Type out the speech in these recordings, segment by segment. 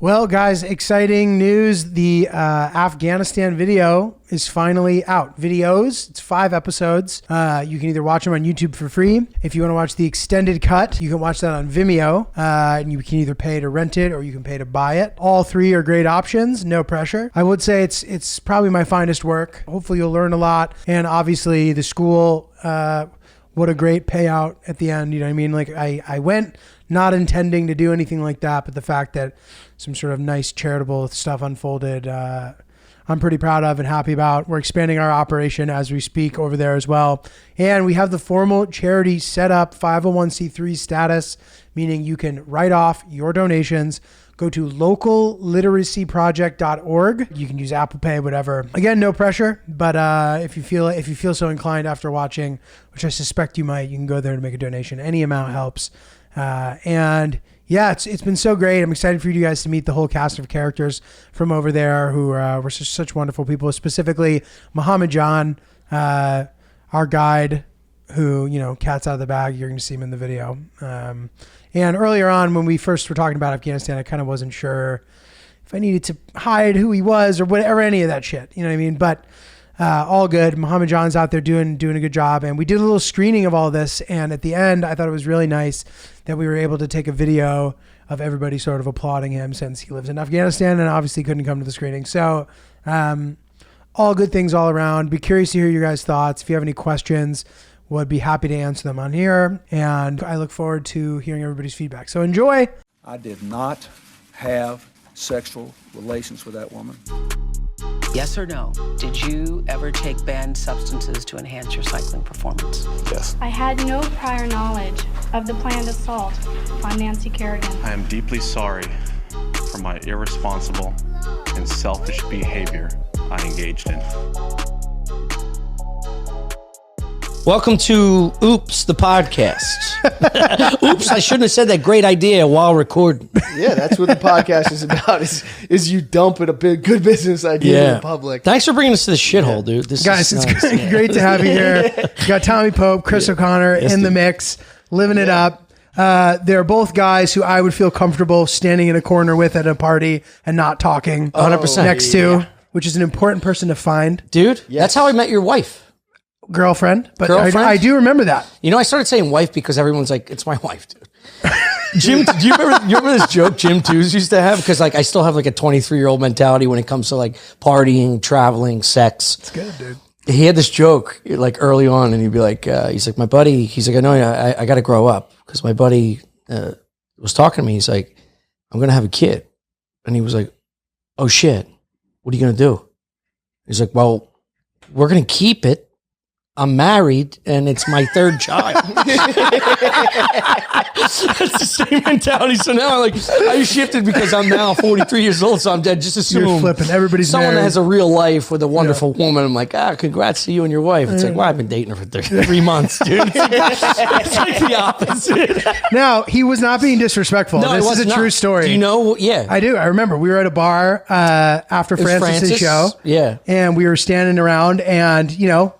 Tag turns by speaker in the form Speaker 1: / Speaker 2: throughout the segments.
Speaker 1: Well, guys, exciting news. The Afghanistan video is finally out. Videos, it's 5 episodes. You can either watch them on YouTube for free. If you want to watch the extended cut, you can watch that on Vimeo. And you can either pay to rent it or you can pay to buy it. All 3 are great options, no pressure. I would say it's probably my finest work. Hopefully you'll learn a lot. And obviously the school, what a great payout at the end. You know what I mean? Like I went not intending to do anything like that, but the fact that some sort of nice charitable stuff unfolded, I'm pretty proud of and happy about. We're expanding our operation as we speak over there as well. And we have the formal charity set up, 501c3 status, meaning you can write off your donations. Go to localliteracyproject.org. You can use Apple Pay, whatever. Again, no pressure, but if you feel so inclined after watching, which I suspect you might, you can go there to make a donation. Any amount helps. And yeah, it's been so great. I'm excited for you guys to meet the whole cast of characters from over there who were such wonderful people, specifically Muhammad John, our guide who, cat's out of the bag. You're going to see him in the video. And earlier on, when we first were talking about Afghanistan, I kind of wasn't sure if I needed to hide who he was or whatever, any of that shit. You know what I mean? But all good. Muhammad John's out there doing a good job. And we did a little screening of all this. And at the end, I thought it was really nice that we were able to take a video of everybody sort of applauding him since he lives in Afghanistan and obviously couldn't come to the screening. So all good things all around. Be curious to hear your guys' thoughts. If you have any questions, would be happy to answer them on here. And I look forward to hearing everybody's feedback. So enjoy.
Speaker 2: I did not have sexual relations with that woman.
Speaker 3: Yes or no? Did you ever take banned substances to enhance your cycling performance?
Speaker 2: Yes.
Speaker 4: I had no prior knowledge of the planned assault on Nancy Kerrigan.
Speaker 5: I am deeply sorry for my irresponsible and selfish behavior I engaged in.
Speaker 6: Welcome to Oops, the podcast. Oops, I shouldn't have said that great idea while recording.
Speaker 7: Yeah, that's what the podcast is about, is you dumping a big good business idea in the public.
Speaker 6: Thanks for bringing us to this shithole, dude.
Speaker 1: Guys, it's great to have you here. You got Tommy Pope, Chris O'Connor in the mix, living it up. They're both guys who I would feel comfortable standing in a corner with at a party and not talking
Speaker 6: 100%
Speaker 1: next to, which is an important person to find.
Speaker 6: Dude, that's how I met your wife.
Speaker 1: Girlfriend, but
Speaker 6: Girlfriend?
Speaker 1: I do remember that.
Speaker 6: I started saying wife because everyone's like, it's my wife, dude. Jim, do you remember this joke Jim Tews used to have? Because a still have a 23-year-old mentality when it comes to partying, traveling, sex.
Speaker 1: It's good, dude.
Speaker 6: He had this joke early on, and he'd be like, he's like, my buddy, he's like, I know I got to grow up because my buddy was talking to me. He's like, I'm going to have a kid. And he was like, oh shit, what are you going to do? He's like, well, we're going to keep it. I'm married and it's my 3rd child. That's the same mentality. So now I shifted because I'm now 43 years old. So I'm dead. Just assume
Speaker 1: you're flipping. Everybody's
Speaker 6: someone
Speaker 1: married.
Speaker 6: that has a real life with a wonderful woman. I'm like, congrats to you and your wife. It's like, well, I've been dating her for 3 months, dude. It's like the opposite.
Speaker 1: Now, he was not being disrespectful.
Speaker 6: No,
Speaker 1: this is a true story.
Speaker 6: Do you know? Yeah.
Speaker 1: I do. I remember we were at a bar after Francis's show.
Speaker 6: Yeah.
Speaker 1: And we were standing around and,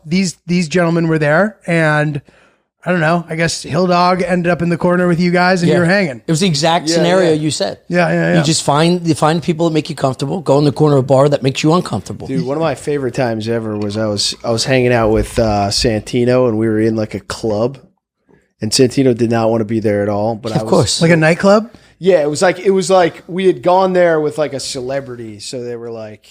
Speaker 1: these gentlemen were there and I don't know, I guess Hill Dog ended up in the corner with you guys and you were hanging.
Speaker 6: It was the exact scenario you said.
Speaker 1: Yeah.
Speaker 6: You just find people that make you comfortable, go in the corner of a bar that makes you uncomfortable.
Speaker 7: Dude, one of my favorite times ever was I was hanging out with Santino and we were in a club and Santino did not want to be there at all. But
Speaker 6: of course.
Speaker 1: Like a nightclub?
Speaker 7: Yeah, it was like we had gone there with a celebrity, so they were like,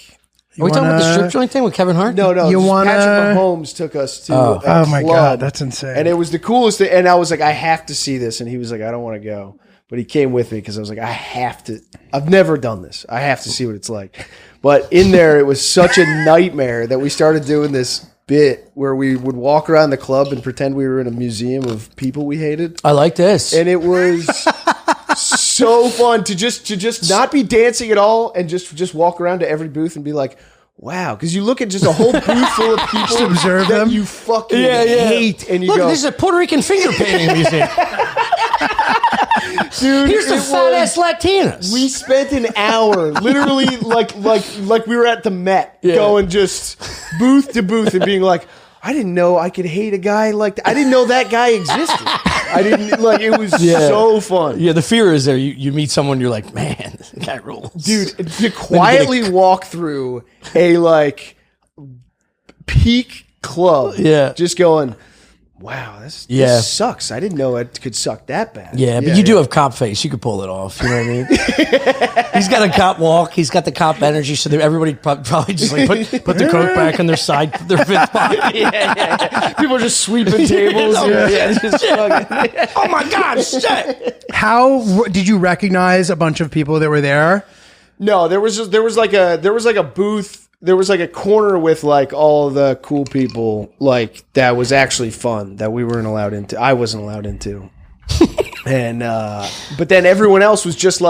Speaker 6: are we talking about the strip joint thing with Kevin Hart?
Speaker 7: No. Patrick Mahomes took us to a club.
Speaker 1: My God, that's insane.
Speaker 7: And it was the coolest thing. And I was like, I have to see this. And he was like, I don't want to go. But he came with me because I was like, I have to. I've never done this. I have to see what it's like. But in there, it was such a nightmare that we started doing this bit where we would walk around the club and pretend we were in a museum of people we hated.
Speaker 6: I like this.
Speaker 7: And it was so fun to just not be dancing at all and just walk around to every booth and be like, wow, because you look at just a whole booth full of people
Speaker 1: to observe
Speaker 7: that
Speaker 1: them.
Speaker 7: You fucking hate, and you
Speaker 6: look,
Speaker 7: go,
Speaker 6: this is a Puerto Rican finger painting museum.
Speaker 7: Dude,
Speaker 6: here's the fat ass Latinas.
Speaker 7: We spent an hour, literally, like we were at the Met, going just booth to booth and being like, I didn't know I could hate a guy like that. I didn't know that guy existed. I didn't like. It was so fun.
Speaker 6: Yeah, the fear is there. You meet someone, you're like, man, this guy rules.
Speaker 7: Dude, to quietly walk through a like peak club, just going, wow, this sucks. I didn't know it could suck that bad.
Speaker 6: Yeah, but you do have cop face. You could pull it off. You know what I mean? He's got a cop walk. He's got the cop energy. So everybody probably just like put the coat back on their side, their fifth pocket.
Speaker 7: People are just sweeping tables.
Speaker 6: Oh my God, shit.
Speaker 1: How did you recognize a bunch of people that were there?
Speaker 7: No, there was like a booth. There was like a corner with like all the cool people, like that was actually fun that we weren't allowed into. I wasn't allowed into, and but then everyone else was just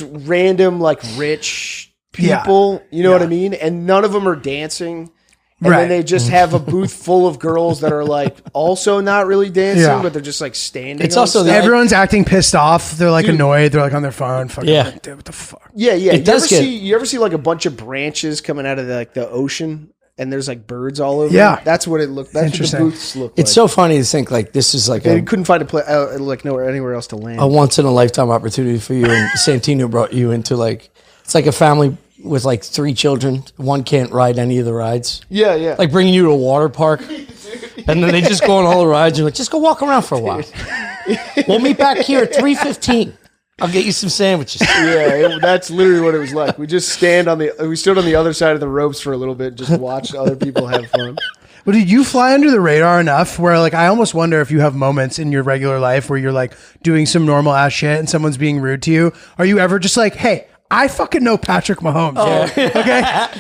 Speaker 7: random like rich people. You know what I mean? And none of them are dancing. And then they just have a booth full of girls that are like also not really dancing, but they're just like standing.
Speaker 6: It's also
Speaker 1: everyone's acting pissed off. They're like annoyed. They're like on their phone. Fucking like, dude, what the fuck?
Speaker 7: Yeah. You ever see like a bunch of branches coming out of the ocean, and there's like birds all over?
Speaker 1: Yeah,
Speaker 7: that's what it looked. That's what the booths look like.
Speaker 6: It's so funny to think like this is like
Speaker 7: they couldn't find anywhere else to land.
Speaker 6: A once in a lifetime opportunity for you. And Santino brought you into like it's like a family with like 3 children. One can't ride any of the rides.
Speaker 7: Yeah.
Speaker 6: Like bringing you to a water park. And then they just go on all the rides. You're like, just go walk around for a while. We'll meet back here at 3:15. I'll get you some sandwiches.
Speaker 7: Yeah, that's literally what it was like. We just stood on the other side of the ropes for a little bit and just watched other people have fun.
Speaker 1: Well, did you fly under the radar enough where like I almost wonder if you have moments in your regular life where you're like doing some normal ass shit and someone's being rude to you? Are you ever just like, hey, I fucking know Patrick Mahomes. Okay.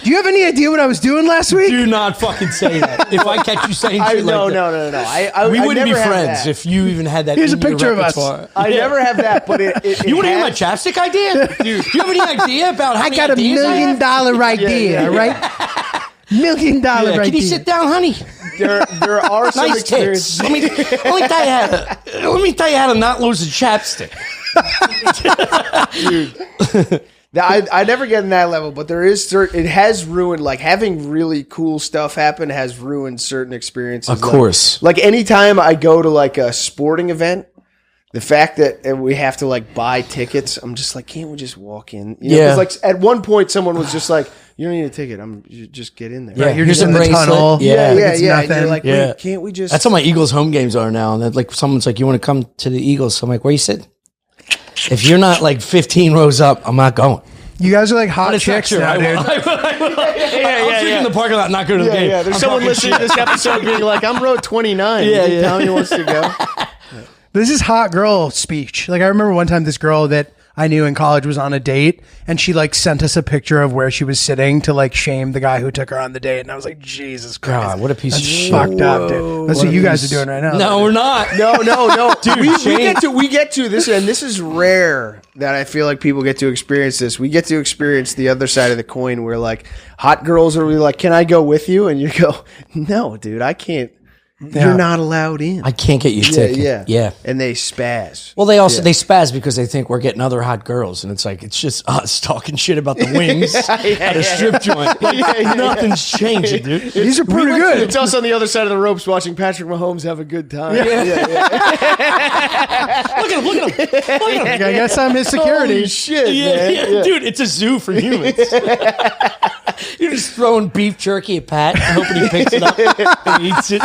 Speaker 1: Do you have any idea what I was doing last week?
Speaker 6: Do not fucking say that. If I catch you saying shit
Speaker 7: no.
Speaker 6: we wouldn't be friends if you even had that.
Speaker 1: Here's a picture of us.
Speaker 7: I never have that, but it
Speaker 6: you want to hear my chapstick idea? Dude, do you have any idea about how
Speaker 1: I got $1 million idea, right? $1 million idea.
Speaker 6: Can you sit down, honey?
Speaker 7: There are some
Speaker 6: nice
Speaker 7: experiences.
Speaker 6: Let me tell you how to not lose a chapstick.
Speaker 7: Dude. I never get in that level, but there is it has ruined, like having really cool stuff happen has ruined certain experiences.
Speaker 6: Of course.
Speaker 7: Like anytime I go to like a sporting event, the fact that we have to like buy tickets, I'm just like, can't we just walk in? You know, 'cause like at one point someone was just like, you don't need a ticket. You just get in there.
Speaker 1: Yeah, you're just in the tunnel.
Speaker 7: Yeah.
Speaker 1: And
Speaker 7: you're like, wait, can't we just?
Speaker 6: That's how my Eagles home games are now. And then like someone's like, you want to come to the Eagles? So I'm like, where you sitting? If you're not like 15 rows up, I'm not going.
Speaker 1: You guys are like hot chicks now, dude.
Speaker 6: I'll drink in the parking lot, not go to the game.
Speaker 7: Yeah, there's someone listening to this episode being like, I'm row 29. Yeah. Tommy wants to go.
Speaker 1: This is hot girl speech. Like I remember one time this girl that I knew in college was on a date and she like sent us a picture of where she was sitting to like shame the guy who took her on the date. And I was like, Jesus Christ.
Speaker 6: God, what a piece of shit.
Speaker 1: Fucked up, dude. That's what you guys are doing right now.
Speaker 6: No, we're not.
Speaker 7: No.
Speaker 6: Dude,
Speaker 7: we get to this, and this is rare that I feel like people get to experience this. We get to experience the other side of the coin where like hot girls are really like, can I go with you? And you go, no, dude, I can't.
Speaker 1: Yeah.
Speaker 7: You're not allowed in.
Speaker 6: I can't get you a ticket. Yeah.
Speaker 7: And they spaz.
Speaker 6: Well, they spaz because they think we're getting other hot girls, and it's like it's just us talking shit about the wings at a strip joint. Nothing's changing, dude.
Speaker 1: These are pretty good.
Speaker 7: It's us on the other side of the ropes watching Patrick Mahomes have a good time.
Speaker 6: Look at him.
Speaker 1: I guess I'm his security.
Speaker 7: Holy shit, man.
Speaker 6: Yeah. Dude, it's a zoo for humans. You're just throwing beef jerky at Pat, hoping he picks it up and eats it.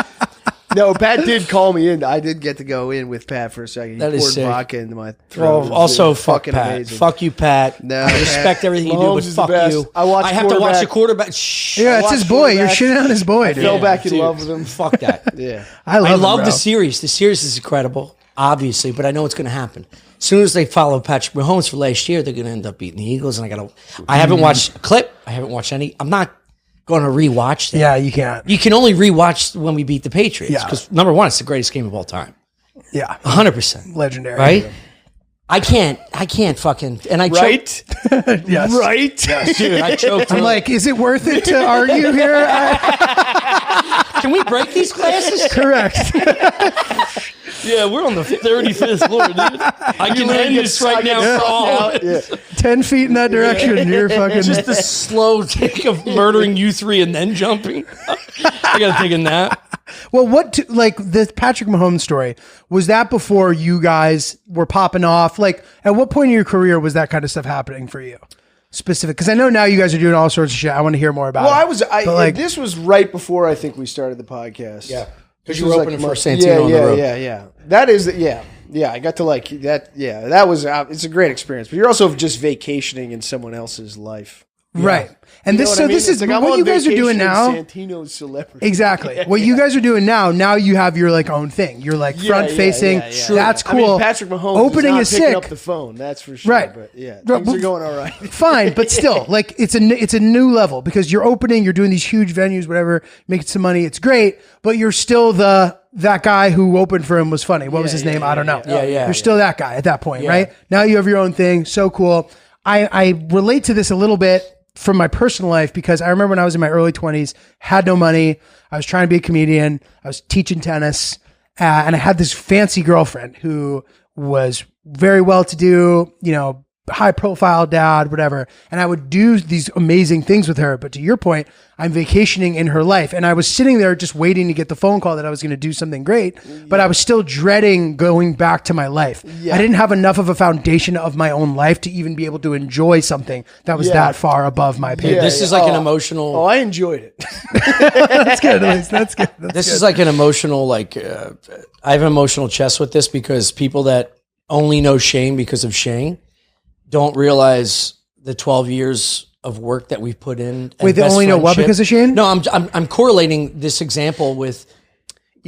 Speaker 7: No, Pat did call me in. I did get to go in with Pat for a second.
Speaker 6: That
Speaker 7: He
Speaker 6: is
Speaker 7: poured
Speaker 6: sick.
Speaker 7: vodka into my throat.
Speaker 6: Well, also, fuck
Speaker 7: fucking
Speaker 6: Pat.
Speaker 7: amazing.
Speaker 6: Fuck you, Pat.
Speaker 7: No,
Speaker 6: I respect
Speaker 7: Pat.
Speaker 6: everything you do,
Speaker 7: Mahomes
Speaker 6: but
Speaker 7: is the
Speaker 6: fuck
Speaker 7: best.
Speaker 6: you.
Speaker 7: I
Speaker 6: have to watch the quarterback. Shh.
Speaker 1: Yeah, it's his boy. You're shitting on his boy, dude.
Speaker 7: Fell back in
Speaker 6: Dude,
Speaker 7: love with him.
Speaker 6: Fuck that.
Speaker 7: Yeah.
Speaker 1: I love him,
Speaker 6: the
Speaker 1: bro.
Speaker 6: series. The series is incredible, obviously, but I know what's going to happen. As soon as they follow Patrick Mahomes for last year, they're going to end up beating the Eagles. And I haven't watched a clip. I haven't watched any. I'm not going to rewatch that.
Speaker 1: Yeah, you can't.
Speaker 6: You can only rewatch when we beat the Patriots.
Speaker 1: Yeah.
Speaker 6: Because number one, it's the greatest game of all time.
Speaker 1: Yeah.
Speaker 6: 100%.
Speaker 1: Legendary.
Speaker 6: Right? I can't fucking, and I
Speaker 7: Right?
Speaker 1: Yes.
Speaker 7: Right?
Speaker 6: dude, I choked.
Speaker 1: I'm like, is it worth it to argue here?
Speaker 6: Can we break these glasses?
Speaker 1: Correct.
Speaker 6: Yeah, we're on the 35th floor, dude. I can end this right now for all.
Speaker 7: Yeah.
Speaker 1: 10 feet in that direction. You're fucking.
Speaker 6: Just the slow take of murdering you three and then jumping. I gotta take a nap.
Speaker 1: Well, like the Patrick Mahomes story, was that before you guys were popping off? Like, at what point in your career was that kind of stuff happening for you? Specific, because I know now you guys are doing all sorts of shit. I want to hear more about it.
Speaker 7: This was right before I think we started the podcast.
Speaker 6: Yeah.
Speaker 7: Because
Speaker 6: you were opening for Santino on the road.
Speaker 7: Yeah. That is, yeah. I got to like that. Yeah, that was. It's a great experience. But you're also just vacationing in someone else's life,
Speaker 1: right? And
Speaker 7: this
Speaker 1: is
Speaker 7: like
Speaker 1: what you guys are doing now.
Speaker 7: Santino's celebrity.
Speaker 1: Exactly. What you guys are doing now. Now you have your like own thing. You're like front facing. That's cool.
Speaker 7: I mean, Patrick Mahomes
Speaker 1: opening
Speaker 7: is not
Speaker 1: is
Speaker 7: picking
Speaker 1: sick.
Speaker 7: up the phone. That's for sure.
Speaker 1: Right.
Speaker 7: But things are going all right.
Speaker 1: Fine, but still, like it's a new level because you're opening. You're doing these huge venues, whatever, making some money. It's great, but you're still that guy who opened for him was funny. What was his name? I don't know. You're still that guy at that point, right? Now you have your own thing. So cool. I relate to this a little bit from my personal life because I remember when I was in my early 20s, had no money. I was trying to be a comedian. I was teaching tennis. And I had this fancy girlfriend who was very well-to-do, high profile dad, whatever. And I would do these amazing things with her. But to your point, I'm vacationing in her life. And I was sitting there just waiting to get the phone call that I was going to do something great. But I was still dreading going back to my life. I didn't have enough of a foundation of my own life to even be able to enjoy something that was that far above my pay.
Speaker 6: This is like an emotional.
Speaker 7: Oh, I enjoyed it.
Speaker 1: That's good. At least that's good.
Speaker 6: This is like an emotional, I have an emotional chest with this because people that only know Shane because of Shane don't realize the 12 years of work that we've put in.
Speaker 1: Wait, they only know what because of Shane?
Speaker 6: No, I'm correlating this example with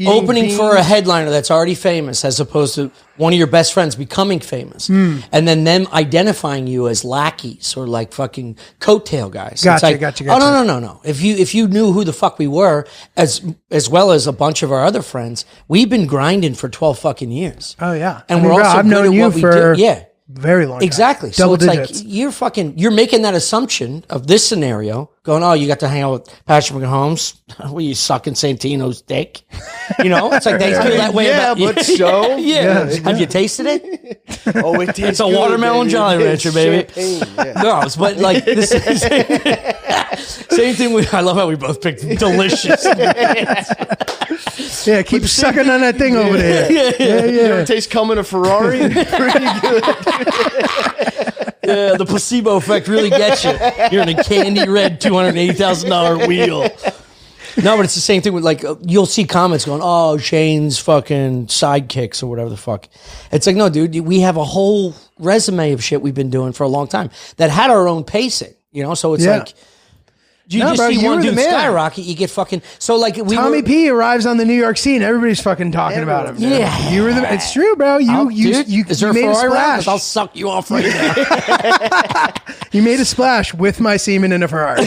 Speaker 6: opening for a headliner that's already famous as opposed to one of your best friends becoming famous. And then them identifying you as lackeys or like fucking coattail guys.
Speaker 1: Gotcha.
Speaker 6: Oh, no. If you knew who the fuck we were, as well as a bunch of our other friends, we've been grinding for 12 fucking years.
Speaker 1: Oh, yeah.
Speaker 6: And we're also
Speaker 1: I've
Speaker 6: good
Speaker 1: known
Speaker 6: at
Speaker 1: you
Speaker 6: what we
Speaker 1: for
Speaker 6: do.
Speaker 1: very long time.
Speaker 6: Exactly.
Speaker 1: Double
Speaker 6: so it's
Speaker 1: digits.
Speaker 6: like you're making that assumption of this scenario, going, oh, you got to hang out with Patrick Mahomes. Well, you sucking Santino's dick. It's like they feel that way about you.
Speaker 7: But so
Speaker 6: yeah. Have you tasted it?
Speaker 7: Oh, it tastes
Speaker 6: It's a
Speaker 7: good,
Speaker 6: watermelon
Speaker 7: baby.
Speaker 6: Jolly Rancher, baby.
Speaker 7: Champagne,
Speaker 6: No, but like this is same thing. I love how we both picked delicious.
Speaker 1: Yeah, keep sucking on that thing over there.
Speaker 7: You ever taste cum in a Ferrari? Pretty good.
Speaker 6: Yeah, the placebo effect really gets you. You're in a candy red $280,000 wheel. No, but it's the same thing with you'll see comments going, "Oh, Shane's fucking sidekicks or whatever the fuck." It's like, no, dude, we have a whole resume of shit we've been doing for a long time that had our own pacing. So it's like. You just see one dude skyrocket, you get fucking... So like
Speaker 1: Tommy P arrives on the New York scene. Everybody's fucking talking about him.
Speaker 6: Yeah.
Speaker 1: You were it's true, bro. You
Speaker 6: is there
Speaker 1: you made a
Speaker 6: Ferrari around?
Speaker 1: splash.
Speaker 6: I'll suck you off right now.
Speaker 1: You made a splash with my semen in a Ferrari.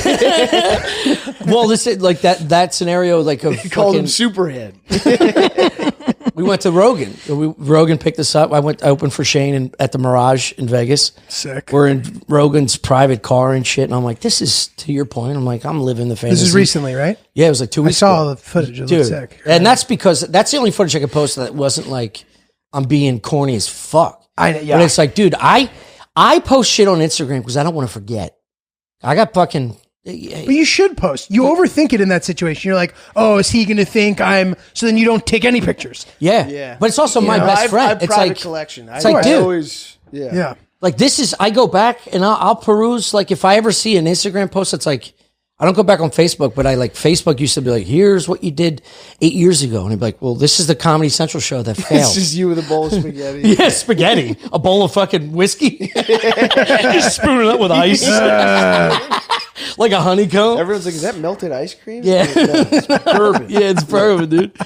Speaker 6: Well, this is like that scenario of
Speaker 7: You called him Superhead.
Speaker 6: We went to Rogan. Rogan picked us up. I opened for Shane at the Mirage in Vegas.
Speaker 1: Sick.
Speaker 6: We're in Rogan's private car and shit. And I'm like, this is, to your point, I'm living the fantasy.
Speaker 1: This is recently, right?
Speaker 6: Yeah, it was like 2 weeks
Speaker 1: I saw
Speaker 6: ago.
Speaker 1: the footage. It
Speaker 6: Dude,
Speaker 1: looked sick.
Speaker 6: And that's because that's the only footage I could post that wasn't like I'm being corny as fuck. But it's like, dude, I post shit on Instagram because I don't want to forget. I got fucking...
Speaker 1: But you should post. You overthink it in that situation. You're like, oh, is he going to think I'm... So then you don't take any pictures.
Speaker 6: Yeah. But it's also my best friend.
Speaker 7: I have
Speaker 6: It's
Speaker 7: private
Speaker 6: like
Speaker 7: collection.
Speaker 6: It's like, dude.
Speaker 7: Always,
Speaker 1: Yeah.
Speaker 6: Like this is, I go back and I'll peruse. Like if I ever see an Instagram post, it's like, I don't go back on Facebook, but Facebook used to be like, here's what you did 8 years ago. And I'd be like, well, this is the Comedy Central show that failed.
Speaker 7: It's just you with a bowl of spaghetti.
Speaker 6: Yeah, spaghetti. A bowl of fucking whiskey. Just spoon it up with ice. Like a honeycomb.
Speaker 7: Everyone's like, is that melted ice cream?
Speaker 6: Yeah.
Speaker 7: No, it's bourbon.
Speaker 6: Yeah, it's bourbon, dude.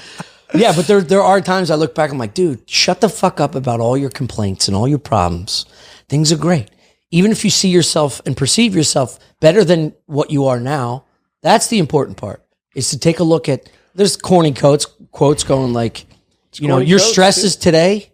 Speaker 6: Yeah, but there are times I look back, I'm like, dude, shut the fuck up about all your complaints and all your problems. Things are great. Even if you see yourself and perceive yourself better than what you are now, that's the important part, is to take a look at, there's corny quotes going like, your stresses today,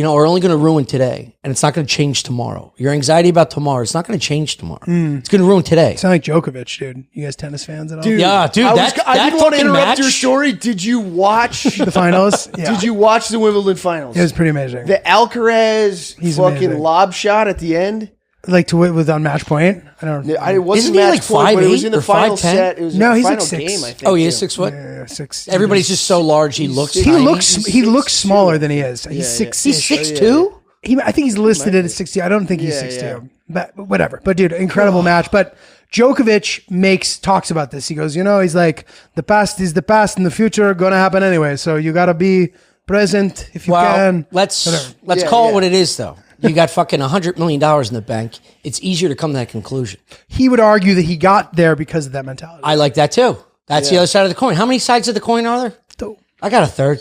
Speaker 6: are only going to ruin today, and it's not going to change tomorrow. Your anxiety about tomorrow, it's not going to change tomorrow. It's going to ruin today.
Speaker 1: Sound like Djokovic, dude. You guys tennis fans at all?
Speaker 7: Dude,
Speaker 6: Yeah, dude,
Speaker 7: I
Speaker 6: that
Speaker 7: didn't want to
Speaker 6: fucking
Speaker 7: interrupt
Speaker 6: match.
Speaker 7: your story. Did you watch
Speaker 1: The finals? Yeah.
Speaker 7: Did you watch the Wimbledon finals?
Speaker 1: It was pretty amazing.
Speaker 7: The Alcaraz
Speaker 1: He's
Speaker 7: fucking
Speaker 1: amazing.
Speaker 7: lob shot at the end.
Speaker 1: Like to with on match point? I don't know.
Speaker 7: It wasn't
Speaker 6: Isn't he
Speaker 7: match
Speaker 6: like
Speaker 7: point, but it was
Speaker 6: 5'8"
Speaker 7: in the
Speaker 6: or
Speaker 7: final
Speaker 6: 5'10"?
Speaker 7: set. It was
Speaker 1: No,
Speaker 7: in
Speaker 1: he's
Speaker 7: the
Speaker 1: like
Speaker 7: final
Speaker 1: 6.
Speaker 7: game, I think.
Speaker 6: Oh, he is
Speaker 7: too.
Speaker 6: 6 foot.
Speaker 1: Yeah, 6.
Speaker 6: Everybody's just so large. He looks.
Speaker 1: He
Speaker 6: tiny.
Speaker 1: looks. He looks smaller than he is. He's
Speaker 7: Yeah,
Speaker 1: 6.
Speaker 6: He's 6'2".
Speaker 1: I think he's listed at 60. I don't think he's
Speaker 7: Yeah,
Speaker 1: 6'2".
Speaker 7: yeah.
Speaker 1: But whatever. But dude, incredible match. But Djokovic talks about this. He goes, he's like, the past is the past and the future are going to happen anyway. So you got to be present if you can.
Speaker 6: Let's
Speaker 7: Yeah,
Speaker 6: call it
Speaker 7: yeah.
Speaker 6: what it is, though. You got fucking $100 million in the bank. It's easier to come to that conclusion.
Speaker 1: He would argue that he got there because of that mentality.
Speaker 6: I like that too. That's the other side of the coin. How many sides of the coin are there?
Speaker 1: Two.
Speaker 6: I got a third.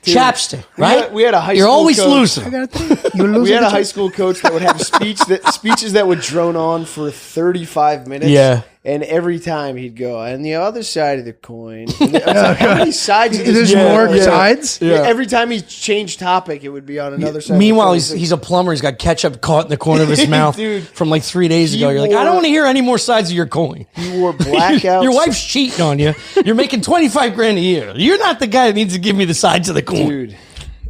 Speaker 6: Chapstick, right?
Speaker 7: We had a high
Speaker 6: You're
Speaker 7: school
Speaker 6: always
Speaker 7: coach.
Speaker 1: I
Speaker 6: losing.
Speaker 1: got a 3. You lose.
Speaker 7: We had
Speaker 1: every
Speaker 7: a high
Speaker 1: time.
Speaker 7: school coach that would have speeches that would drone on for 35 minutes.
Speaker 6: Yeah.
Speaker 7: And every time he'd go, on the other side of the coin. And I was like, how many sides? Of this
Speaker 1: There's
Speaker 7: coin
Speaker 1: more
Speaker 7: are there?
Speaker 1: sides.
Speaker 7: Yeah. Every time he changed topic, it would be on another side.
Speaker 6: Meanwhile,
Speaker 7: of the coin.
Speaker 6: he's a plumber. He's got ketchup caught in the corner of his mouth
Speaker 7: Dude,
Speaker 6: from like 3 days ago. You're like, I don't want to hear any more sides of your coin.
Speaker 7: He wore blackouts.
Speaker 6: Your wife's cheating on you. You're making $25,000 a year. You're not the guy that needs to give me the sides of the coin.
Speaker 7: Dude.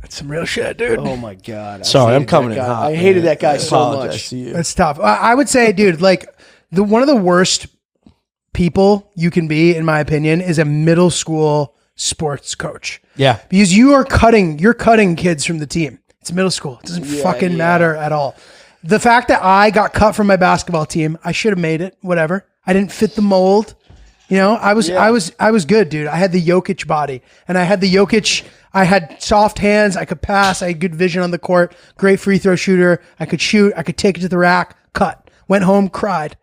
Speaker 1: That's some real shit, dude.
Speaker 7: Oh my god!
Speaker 6: Sorry, I'm
Speaker 7: hated
Speaker 6: coming
Speaker 7: that
Speaker 6: in
Speaker 7: guy.
Speaker 6: hot,
Speaker 7: I hated
Speaker 6: man.
Speaker 7: that guy so
Speaker 6: Apologize
Speaker 7: much.
Speaker 6: to you.
Speaker 1: That's tough. I would say, dude, like one of the worst people you can be, in my opinion, is a middle school sports coach.
Speaker 6: Yeah.
Speaker 1: Because you're cutting kids from the team. It's middle school. It doesn't fucking matter at all. The fact that I got cut from my basketball team, I should have made it. Whatever. I didn't fit the mold. I was good, dude. I had the Jokic body, and I had the Jokic. I had soft hands. I could pass. I had good vision on the court. Great free throw shooter. I could shoot. I could take it to the rack. Cut. Went home. Cried.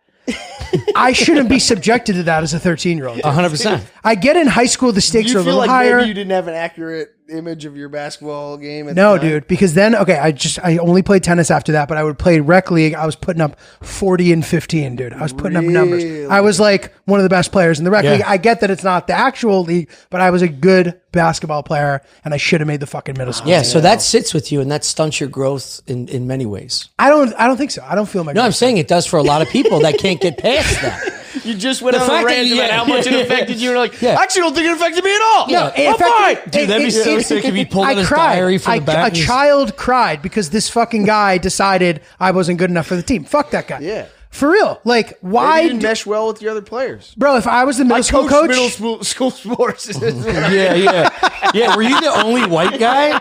Speaker 1: I shouldn't be subjected to that as a 13-year-old.
Speaker 6: 100%.
Speaker 1: I get in high school, the
Speaker 7: Do
Speaker 1: stakes are
Speaker 7: you
Speaker 1: a
Speaker 7: feel
Speaker 1: little
Speaker 7: like
Speaker 1: higher.
Speaker 7: maybe you didn't have an accurate image of your basketball game? At
Speaker 1: No,
Speaker 7: the time?
Speaker 1: dude, because then, I only played tennis after that, but I would play rec league. I was putting up 40 and 15, dude. I was putting up numbers.
Speaker 7: Really?
Speaker 1: I was like one of the best players in the rec
Speaker 6: Yeah.
Speaker 1: league. I get that it's not the actual league, but I was a good basketball player, and I should have made the fucking middle school.
Speaker 6: Yeah,
Speaker 1: team.
Speaker 6: so that sits with you and that stunts your growth in many ways.
Speaker 1: I don't think so. I don't feel my.
Speaker 6: No, I'm saying it does for a lot of people that can't get past that.
Speaker 7: You just went
Speaker 6: The
Speaker 7: on a
Speaker 6: fact that-
Speaker 7: rant about
Speaker 6: yeah,
Speaker 7: how much
Speaker 6: yeah,
Speaker 7: it affected you. You're like,
Speaker 6: Yeah.
Speaker 7: I actually don't think it affected me at all.
Speaker 6: Yeah.
Speaker 1: It
Speaker 7: I'm
Speaker 1: affected-
Speaker 7: fine.
Speaker 6: Dude, that'd be so sick if he pulled out his diary from the back.
Speaker 1: A child cried because this fucking guy decided I wasn't good enough for the team. Fuck that guy.
Speaker 7: Yeah.
Speaker 1: For real. Like,
Speaker 7: Maybe
Speaker 1: why?
Speaker 7: you didn't mesh well with the other players.
Speaker 1: Bro, if I was the middle
Speaker 7: I
Speaker 1: school
Speaker 7: coached
Speaker 1: coach.
Speaker 7: middle school sports.
Speaker 6: Yeah. Were you the only white guy?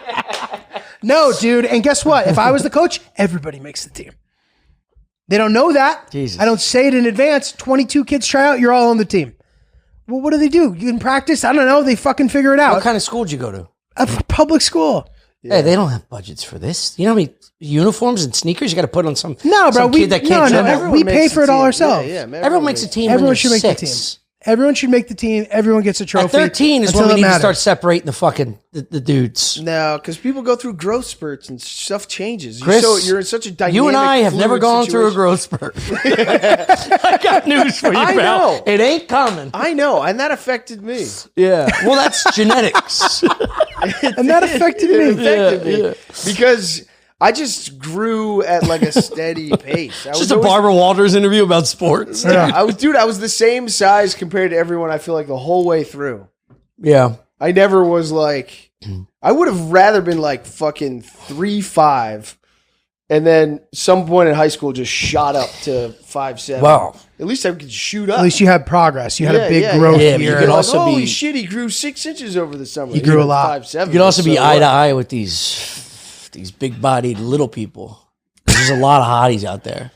Speaker 1: No, dude. And guess what? If I was the coach, everybody makes the team. They don't know that.
Speaker 6: Jesus.
Speaker 1: I don't say it in advance. 22 kids try out. You're all on the team. Well, what do they do? You can practice? I don't know. They fucking figure it out.
Speaker 6: What kind of school did you go to?
Speaker 1: A public school.
Speaker 6: Hey, they don't have budgets for this. You know how many uniforms and sneakers you got to put on some
Speaker 1: No, bro.
Speaker 6: some kid that can't
Speaker 1: no.
Speaker 6: jump?
Speaker 1: We pay for it all ourselves.
Speaker 6: Everyone makes a team.
Speaker 1: Everyone
Speaker 6: when
Speaker 1: should
Speaker 6: you're
Speaker 1: make the
Speaker 6: 6.
Speaker 1: team. Everyone should make the team. Everyone gets a trophy.
Speaker 6: At 13 is
Speaker 1: until
Speaker 6: when we
Speaker 1: it
Speaker 6: need to
Speaker 1: matters.
Speaker 6: start separating the fucking the dudes.
Speaker 7: No, because people go through growth spurts and stuff changes.
Speaker 6: Chris,
Speaker 7: You're in such a dynamic.
Speaker 6: You and I have never
Speaker 7: fluid
Speaker 6: gone through a
Speaker 7: situation.
Speaker 6: growth spurt. I got news for you,
Speaker 7: I
Speaker 6: pal.
Speaker 7: know.
Speaker 6: It ain't coming.
Speaker 7: I know, and that affected me.
Speaker 6: Yeah. Well, that's genetics.
Speaker 1: And that affected me.
Speaker 7: Affected me because I just grew at like a steady pace. I was
Speaker 6: Just a
Speaker 7: always-
Speaker 6: Barbara Walters interview about sports.
Speaker 7: I was the same size compared to everyone. I feel like the whole way through.
Speaker 6: Yeah.
Speaker 7: I never was like. I would have rather been like fucking 3'5", and then some point in high school just shot up to 5'7".
Speaker 6: Wow.
Speaker 7: At least I could shoot up.
Speaker 1: At least you had progress. You had a big growth
Speaker 6: Yeah, but you
Speaker 1: year.
Speaker 6: could
Speaker 7: Like,
Speaker 6: also
Speaker 7: holy
Speaker 6: be-
Speaker 7: shit, he grew 6 inches over the summer.
Speaker 1: He grew a lot.
Speaker 7: 5'7".
Speaker 6: You could also be
Speaker 7: So
Speaker 6: eye to
Speaker 7: what?
Speaker 6: eye with these big-bodied little people. There's a lot of hotties out there.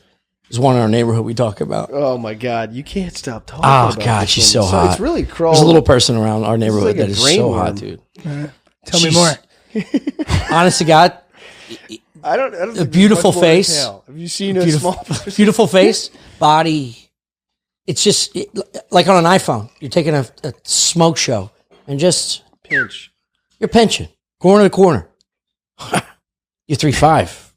Speaker 6: There's one in our neighborhood we talk about.
Speaker 7: Oh my god, you can't stop talking.
Speaker 6: Oh
Speaker 7: about
Speaker 6: God,
Speaker 7: this
Speaker 6: she's
Speaker 7: woman.
Speaker 6: so hot.
Speaker 7: It's really crawled.
Speaker 6: There's a little person around our neighborhood
Speaker 7: like a
Speaker 6: that is so
Speaker 7: brainworm.
Speaker 6: hot, dude.
Speaker 1: Tell me
Speaker 6: She's-
Speaker 1: more.
Speaker 6: Honest to God,
Speaker 7: I don't. think there's
Speaker 6: beautiful
Speaker 7: much more to
Speaker 6: face.
Speaker 7: tell. Have you seen a
Speaker 6: beautiful,
Speaker 7: small person?
Speaker 6: beautiful face, body. It's just like on an iPhone. You're taking a smoke show and just
Speaker 7: pinch?
Speaker 6: you're pinching corner to corner. You're 3'5".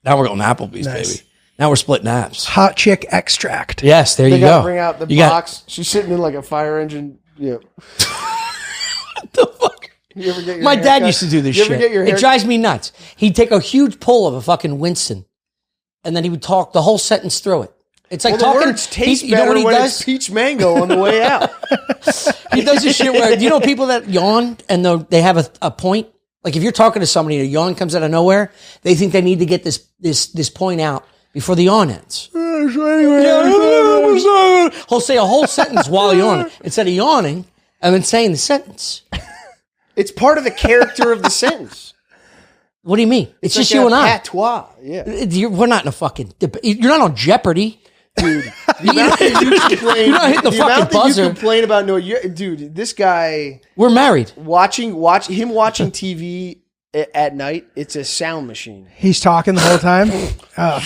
Speaker 6: Now we're going to Applebee's,
Speaker 1: Nice.
Speaker 6: baby. Now we're splitting apps.
Speaker 1: Hot chick extract.
Speaker 6: Yes, there
Speaker 7: They
Speaker 6: you
Speaker 7: got to
Speaker 6: go.
Speaker 7: bring out the
Speaker 6: You got-
Speaker 7: box. She's sitting in like a fire engine. Yeah.
Speaker 6: What the fuck?
Speaker 7: You ever get your
Speaker 6: My
Speaker 7: hair
Speaker 6: dad
Speaker 7: cut?
Speaker 6: used to do this
Speaker 7: You ever
Speaker 6: shit.
Speaker 7: get your hair
Speaker 6: It drives me nuts. He'd take a huge pull of a fucking Winston, and then he would talk the whole sentence through it. It's like
Speaker 7: Well, the
Speaker 6: talking.
Speaker 7: words taste
Speaker 6: you know
Speaker 7: better
Speaker 6: what he
Speaker 7: when
Speaker 6: does?
Speaker 7: it's peach mango on the way out.
Speaker 6: He does this shit where, you know, people that yawn and they have a point. Like if you're talking to somebody and a yawn comes out of nowhere, they think they need to get this point out before the yawn ends. He'll say a whole sentence while yawning instead of yawning and then saying the sentence.
Speaker 7: It's part of the character of the sentence.
Speaker 6: What do you mean? It's just
Speaker 7: like
Speaker 6: you
Speaker 7: a
Speaker 6: and I.
Speaker 7: patois. Yeah.
Speaker 6: We're not in a fucking debate. You're not on Jeopardy.
Speaker 7: Dude, the amount that you complain,
Speaker 6: You're not hitting the
Speaker 7: the
Speaker 6: fucking
Speaker 7: amount that
Speaker 6: buzzer.
Speaker 7: you complain about, no, dude, this guy
Speaker 6: We're married.
Speaker 7: watching TV at night, it's a sound machine.
Speaker 1: He's talking the whole time. Oh.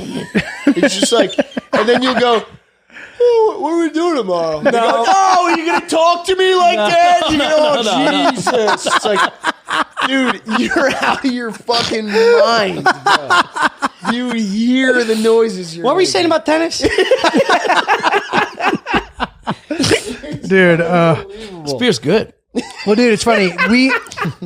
Speaker 7: It's just like, and then you'll go, oh, what are we doing tomorrow? No, are you gonna talk to me like that? Jesus! It's like, dude, you're out of your fucking mind, bro. You hear the noises.
Speaker 6: What were we saying about tennis?
Speaker 1: Dude,
Speaker 6: This beer's good.
Speaker 1: well, dude, it's funny.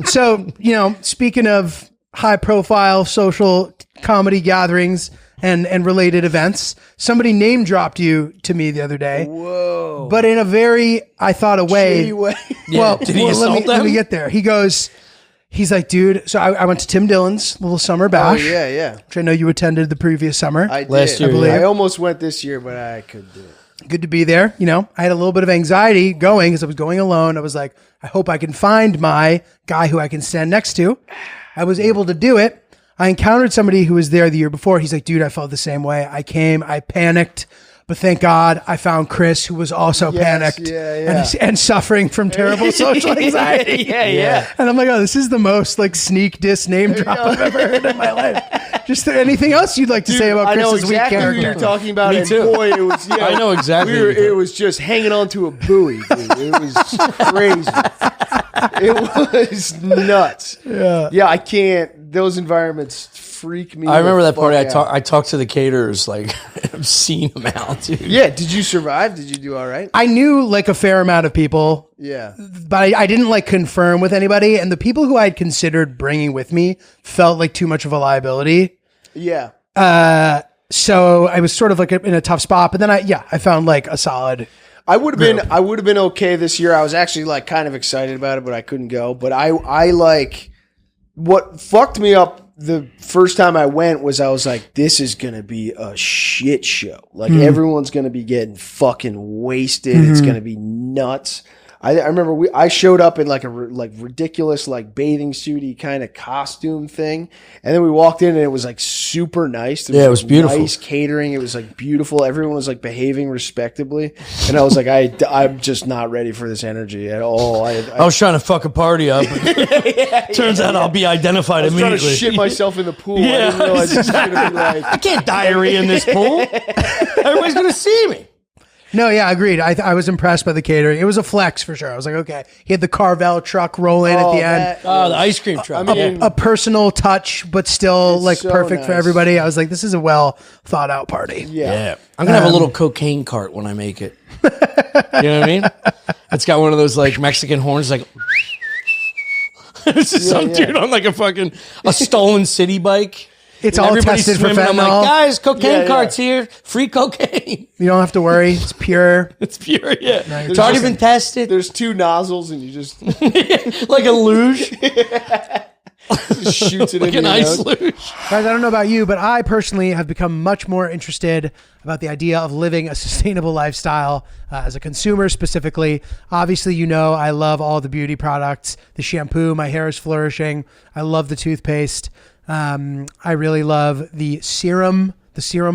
Speaker 1: So, you know, speaking of high profile social comedy gatherings and related events, somebody name dropped you to me the other day.
Speaker 7: Whoa.
Speaker 1: But in a very, I thought, a way.
Speaker 7: Shitty way.
Speaker 1: Well,
Speaker 6: Did he
Speaker 1: let
Speaker 6: assault
Speaker 1: me
Speaker 6: them?
Speaker 1: get there. He's like, dude, so I went to Tim Dillon's little summer
Speaker 7: Oh,
Speaker 1: bash,
Speaker 7: yeah.
Speaker 1: which I know you attended the previous summer.
Speaker 7: I did.
Speaker 6: Last year,
Speaker 1: I believe.
Speaker 7: I almost went this year, but I couldn't do it.
Speaker 1: Good to be there. You know, I had a little bit of anxiety going because I was going alone. I was like, I hope I can find my guy who I can stand next to. I was able to do it. I encountered somebody who was there the year before. He's like, dude, I felt the same way. I came, I panicked, but thank God I found Chris, who was also panicked and suffering from terrible social anxiety.
Speaker 6: Yeah.
Speaker 1: And I'm like, oh, this is the most like sneak diss name drop I've ever heard in my life. Just anything else you'd like to say about
Speaker 7: I know
Speaker 1: Chris's
Speaker 7: exactly
Speaker 1: weak
Speaker 7: who
Speaker 1: character?
Speaker 7: you're talking about.
Speaker 6: Me
Speaker 7: and
Speaker 6: too.
Speaker 7: boy, it was. Yeah,
Speaker 6: I know exactly.
Speaker 7: It was just hanging onto a buoy, dude. It was crazy. It was nuts. Yeah. I can't. Those environments freak me.
Speaker 6: I remember
Speaker 7: the
Speaker 6: that party.
Speaker 7: fuck out.
Speaker 6: I talked to the caterers like obscene amount, dude.
Speaker 7: Yeah. Did you survive? Did you do all right?
Speaker 1: I knew like a fair amount of people,
Speaker 7: Yeah.
Speaker 1: but I didn't like confirm with anybody. And the people who I had considered bringing with me felt like too much of a liability.
Speaker 7: Yeah.
Speaker 1: So I was sort of like in a tough spot. But then I found like a solid.
Speaker 7: I would have been okay this year. I was actually like kind of excited about it, but I couldn't go. But I like what fucked me up the first time I went was I was like, this is gonna be a shit show. Like everyone's gonna be getting fucking wasted. It's gonna be nuts. I remember I showed up in like a ridiculous like bathing suit-y kind of costume thing, and then we walked in and it was like super nice.
Speaker 6: Yeah, it was beautiful.
Speaker 7: Nice catering. It was like beautiful. Everyone was like behaving respectably, and I was like, I'm just not ready for this energy at all.
Speaker 6: I was trying to fuck a party up. Turns out I'll be identified
Speaker 7: I was trying to
Speaker 6: immediately.
Speaker 7: shit myself in the pool.
Speaker 6: Yeah.
Speaker 7: I didn't realize it was going to be like.
Speaker 6: I can't diarrhea in this pool. Everybody's gonna see me.
Speaker 1: No, yeah, agreed. I was impressed by the catering. It was a flex for sure. I was like, okay. He had the Carvel truck roll in at the end.
Speaker 6: Oh, the ice cream truck.
Speaker 7: I mean,
Speaker 1: A personal touch, but still like
Speaker 7: so
Speaker 1: perfect for
Speaker 7: nice.
Speaker 1: everybody. I was like, this is a well thought out party.
Speaker 6: Yeah. I'm going to have a little cocaine cart when I make it. You know what I mean? It's got one of those like Mexican horns, like. It's just some dude on like a stolen city bike.
Speaker 1: It's
Speaker 6: And
Speaker 1: all
Speaker 6: everybody's
Speaker 1: tested for
Speaker 6: swimming. I'm
Speaker 1: fentanyl.
Speaker 6: like, guys, cocaine
Speaker 7: Yeah.
Speaker 6: carts here. Free cocaine.
Speaker 1: You don't have to worry. It's pure.
Speaker 6: It's pure, yeah. It's already been tested.
Speaker 7: there's two nozzles and you just
Speaker 6: Like a luge.
Speaker 7: shoots it
Speaker 6: Like
Speaker 7: in
Speaker 6: an
Speaker 7: your
Speaker 6: ice
Speaker 7: nose.
Speaker 6: luge.
Speaker 1: Guys, I don't know about you, but I personally have become much more interested about the idea of living a sustainable lifestyle as a consumer specifically. Obviously, you know, I love all the beauty products, the shampoo, my hair is flourishing. I love the toothpaste. I really love the serum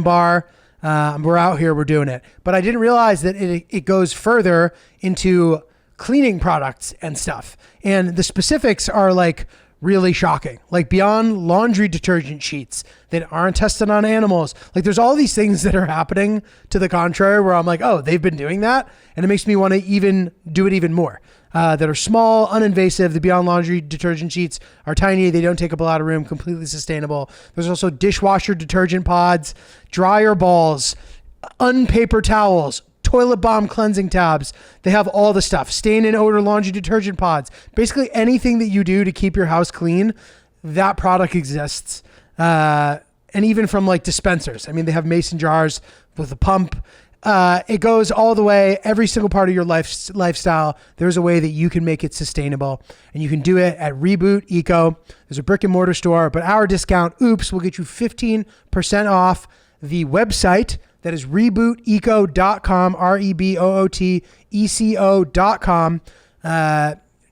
Speaker 1: bar. We're out here, we're doing it. But I didn't realize that it goes further into cleaning products and stuff. And the specifics are like really shocking, like beyond laundry detergent sheets that aren't tested on animals. Like there's all these things that are happening to the contrary where I'm like, oh, they've been doing that. And it makes me want to even do it even more. That are small, uninvasive. The Beyond Laundry detergent sheets are tiny. They don't take up a lot of room, completely sustainable. There's also dishwasher detergent pods, dryer balls, unpaper towels, toilet bomb cleansing tabs. They have all the stuff. Stain and odor laundry detergent pods. Basically anything that you do to keep your house clean, that product exists. And even from like dispensers. I mean, they have mason jars with a pump. It goes all the way, every single part of your lifestyle. There's a way that you can make it sustainable, and you can do it at Reboot Eco. There's a brick and mortar store, but our discount, Oops, will get you 15% off the website. That is rebooteco.com, REBOOTECO.com.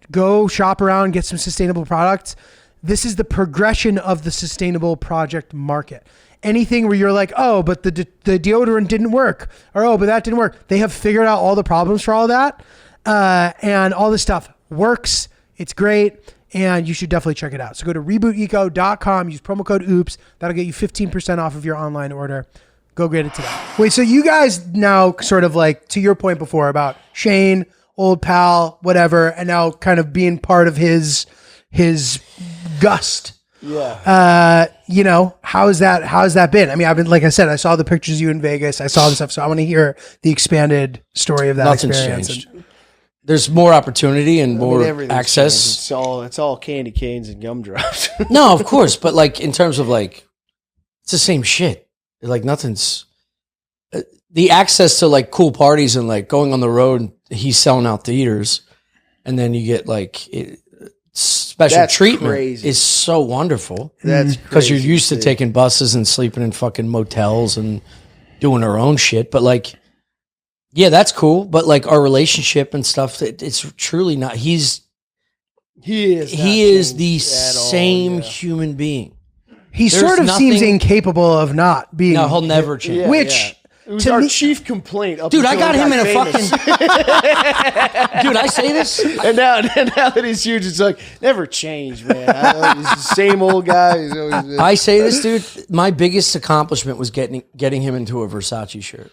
Speaker 1: Go shop around, get some sustainable products. This is the progression of the sustainable project market. Anything where you're like, oh, but the deodorant didn't work, or oh, but that didn't work. They have figured out all the problems for all that, and all this stuff works. It's great, and you should definitely check it out. So go to rebooteco.com, use promo code OOPS. That'll get you 15% off of your online order. Go get it today. Wait, so you guys now sort of like, to your point before about Shane, old pal, whatever, and now kind of being part of his gust.
Speaker 7: Yeah.
Speaker 1: You know, how's that been? I mean, like I said, I saw the pictures of you in Vegas. I saw the stuff. So I want to hear the expanded story of that
Speaker 6: Nothing's
Speaker 1: experience.
Speaker 6: changed. There's more opportunity and more
Speaker 7: everything's
Speaker 6: access.
Speaker 7: changed. It's all candy canes and gumdrops.
Speaker 6: No, of course. But like in terms of like, it's the same shit. Like nothing's, the access to like cool parties and like going on the road, he's selling out theaters. And then you get like special
Speaker 7: That's
Speaker 6: treatment
Speaker 7: crazy.
Speaker 6: is so wonderful.
Speaker 7: That's
Speaker 6: because you're
Speaker 7: crazy
Speaker 6: used to
Speaker 7: see.
Speaker 6: taking buses and sleeping in fucking motels and doing our own shit. But like, yeah, that's cool. But like our relationship and stuff, it's truly not. He is the same human being.
Speaker 1: He
Speaker 6: There's
Speaker 1: sort of seems
Speaker 6: nothing-
Speaker 1: incapable of not being.
Speaker 6: No, he'll never change.
Speaker 7: Yeah,
Speaker 1: Which,
Speaker 7: yeah. It was
Speaker 1: to
Speaker 7: our
Speaker 1: me-
Speaker 7: chief complaint. Up
Speaker 6: Dude, I
Speaker 7: until
Speaker 6: got
Speaker 7: he
Speaker 6: him in a
Speaker 7: famous.
Speaker 6: Dude, I say this.
Speaker 7: And now that he's huge, it's like never change, man. He's the same old guy. He's always been.
Speaker 6: I say this, dude. My biggest accomplishment was getting him into a Versace shirt.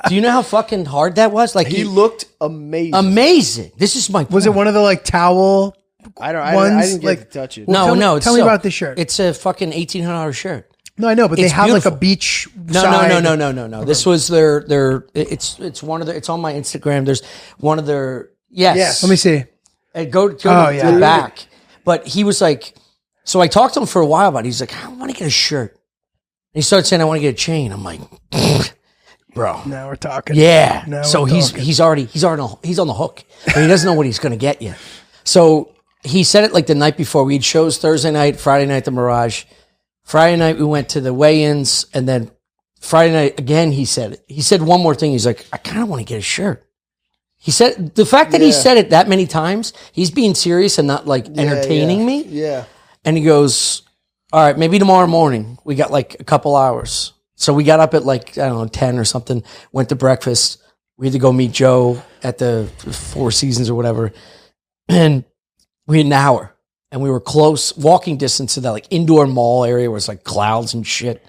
Speaker 6: Do you know how fucking hard that was? Like
Speaker 7: He looked amazing.
Speaker 6: amazing. This is my.
Speaker 1: Was it one of the like towel?
Speaker 7: I
Speaker 1: ones,
Speaker 7: didn't get
Speaker 1: like-
Speaker 7: to touch it.
Speaker 6: No, no. It's
Speaker 1: tell me
Speaker 6: silk.
Speaker 1: about this shirt.
Speaker 6: It's a fucking $1,800 shirt.
Speaker 1: No, I know, but they
Speaker 6: It's
Speaker 1: have
Speaker 6: beautiful.
Speaker 1: like a beach.
Speaker 6: No. This was their. It's one of their. It's on my Instagram. There's one of their. Yes.
Speaker 1: Let me see.
Speaker 6: Go to
Speaker 1: yeah.
Speaker 6: the back. But he was like, so I talked to him for a while about it. He's like, I want to get a shirt. And he started saying, I want to get a chain. I'm like, bro.
Speaker 1: Now we're talking.
Speaker 6: Yeah.
Speaker 1: Now
Speaker 6: So
Speaker 1: we're
Speaker 6: he's
Speaker 1: talking.
Speaker 6: on the hook. But he doesn't know what he's going to get yet. So he said it like the night before. We had shows Thursday night, Friday night, the Mirage. Friday night we went to the weigh-ins, and then Friday night again he said it. He said one more thing. He's like, I kind of want to get a shirt. He said the fact that he said it that many times, he's being serious and not like entertaining me.
Speaker 7: Yeah.
Speaker 6: And he goes, all right, maybe tomorrow morning. We got like a couple hours. So we got up at like, I don't know, 10 or something, went to breakfast. We had to go meet Joe at the Four Seasons or whatever. And we had an hour. And we were close, walking distance to that like indoor mall area where it's like clouds and shit.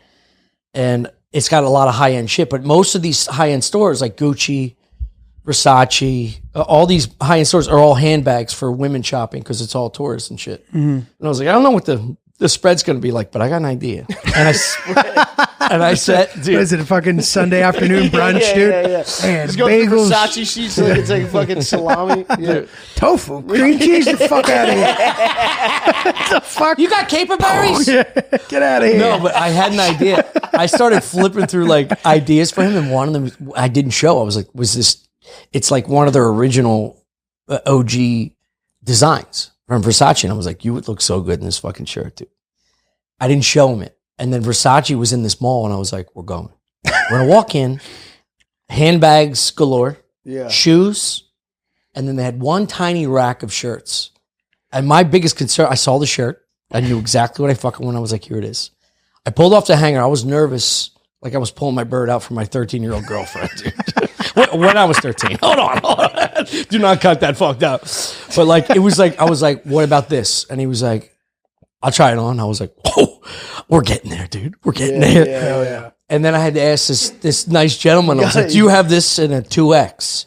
Speaker 6: And it's got a lot of high-end shit. But most of these high-end stores like Gucci, Versace, all these high-end stores are all handbags for women shopping because it's all tourists and shit. And I was like, I don't know what the spread's going to be like, but I got an idea. And I said, dude.
Speaker 1: What is it, a fucking Sunday afternoon brunch, dude?
Speaker 7: Yeah.
Speaker 1: Man,
Speaker 7: Just go to the
Speaker 1: bagels,
Speaker 7: Versace sheets like it's like fucking salami. Yeah.
Speaker 1: tofu, cream cheese, the fuck out of here. The fuck?
Speaker 6: You got caper berries?
Speaker 1: Get out of here.
Speaker 6: No, but I had an idea. I started flipping through like ideas for him, and one of them I didn't show. I was like, was this? It's like one of their original OG designs from Versace, and I was like, you would look so good in this fucking shirt, dude. I didn't show him it, and then Versace was in this mall, and I was like, we're going. We're gonna walk in, handbags galore,
Speaker 7: Yeah.
Speaker 6: shoes, and then they had one tiny rack of shirts. And my biggest concern, I saw the shirt. I knew exactly what I fucking wanted. I was like, here it is. I pulled off the hanger. I was nervous, like I was pulling my bird out for my 13-year-old girlfriend, dude. When I was 13. Hold on. Do not cut that fucked up. But like, it was like, I was like, what about this? And he was like, I'll try it on. I was like, whoa, we're getting there, dude. We're getting there.
Speaker 7: Yeah.
Speaker 6: And then I had to ask this nice gentleman, I was like, do you have this in a 2X?